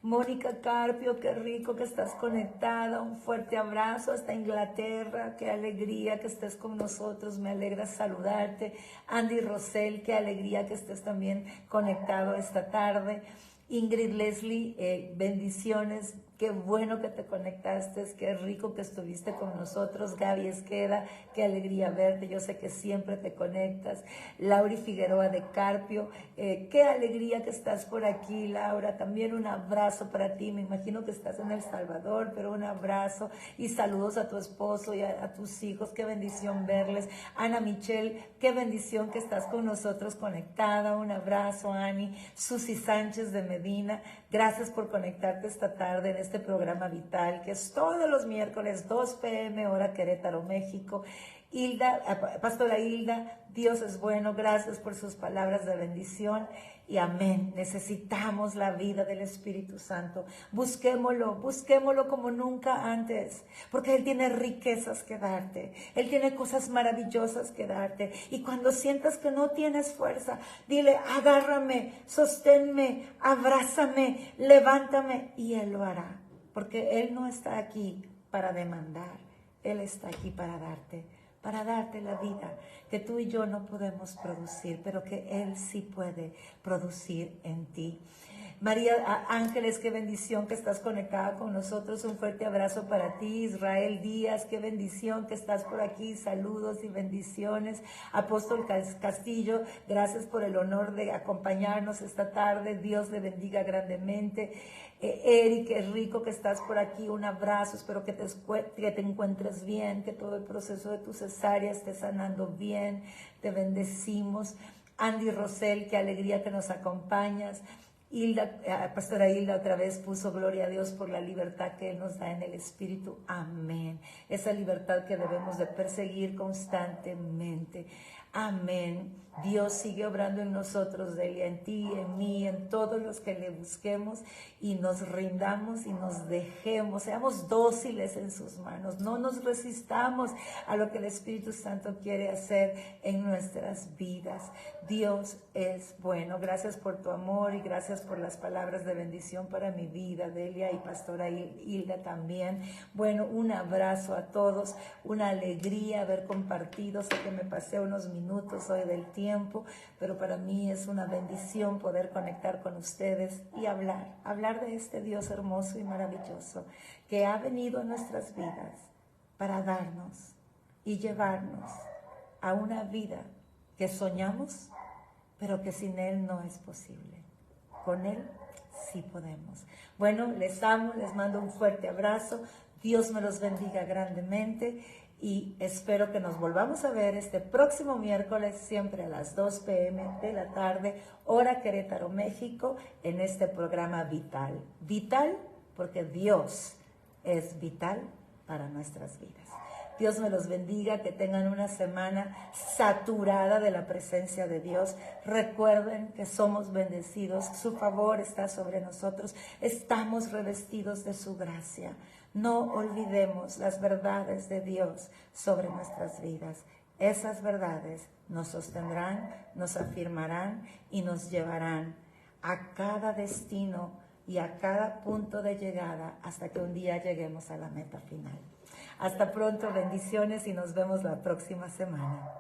Mónica Carpio, qué rico que estás conectada, un fuerte abrazo hasta Inglaterra, qué alegría que estés con nosotros, me alegra saludarte. Andy Rosell, qué alegría que estés también conectado esta tarde. Ingrid Leslie, bendiciones, qué bueno que te conectaste, qué rico que estuviste con nosotros. Gaby Esqueda, qué alegría verte, yo sé que siempre te conectas. Lauri Figueroa de Carpio, qué alegría que estás por aquí, Laura. También un abrazo para ti, me imagino que estás en El Salvador, pero un abrazo y saludos a tu esposo y a tus hijos, qué bendición verles. Ana Michelle, qué bendición que estás con nosotros conectada, un abrazo, Ani. Susi Sánchez de Medina, gracias por conectarte esta tarde en este programa Vital, que es todos los miércoles, 2 p.m. hora Querétaro, México. Pastora Hilda, Dios es bueno, gracias por sus palabras de bendición y amén. Necesitamos la vida del Espíritu Santo. Busquémoslo como nunca antes, porque Él tiene riquezas que darte, Él tiene cosas maravillosas que darte. Y cuando sientas que no tienes fuerza, dile, agárrame, sosténme, abrázame, levántame, y Él lo hará, porque Él no está aquí para demandar, Él está aquí para darte la vida que tú y yo no podemos producir, pero que Él sí puede producir en ti. María Ángeles, qué bendición que estás conectada con nosotros. Un fuerte abrazo para ti. Israel Díaz, qué bendición que estás por aquí. Saludos y bendiciones. Apóstol Castillo, gracias por el honor de acompañarnos esta tarde. Dios le bendiga grandemente. Eric, es rico que estás por aquí. Un abrazo. Espero que te encuentres bien, que todo el proceso de tu cesárea esté sanando bien. Te bendecimos. Andy Rosell, qué alegría que nos acompañas. Hilda, Pastora Hilda otra vez puso gloria a Dios por la libertad que Él nos da en el Espíritu. Amén. Esa libertad que debemos de perseguir constantemente. Amén. Dios sigue obrando en nosotros, Delia, en ti, en mí, en todos los que le busquemos y nos rindamos y nos dejemos, seamos dóciles en sus manos, no nos resistamos a lo que el Espíritu Santo quiere hacer en nuestras vidas. Dios es bueno. Gracias por tu amor y gracias por las palabras de bendición para mi vida, Delia y Pastora Hilda también. Bueno, un abrazo a todos, una alegría haber compartido. Sé que me pasé unos minutos hoy del tiempo, pero para mí es una bendición poder conectar con ustedes y hablar de este Dios hermoso y maravilloso que ha venido a nuestras vidas para darnos y llevarnos a una vida que soñamos, pero que sin Él no es posible. Con Él sí podemos. Bueno, les amo, les mando un fuerte abrazo. Dios me los bendiga grandemente y espero que nos volvamos a ver este próximo miércoles, siempre a las 2 p.m. de la tarde, hora Querétaro, México, en este programa Vital. Vital porque Dios es vital para nuestras vidas. Dios me los bendiga, que tengan una semana saturada de la presencia de Dios. Recuerden que somos bendecidos, su favor está sobre nosotros, estamos revestidos de su gracia. No olvidemos las verdades de Dios sobre nuestras vidas. Esas verdades nos sostendrán, nos afirmarán y nos llevarán a cada destino y a cada punto de llegada hasta que un día lleguemos a la meta final. Hasta pronto, bendiciones y nos vemos la próxima semana.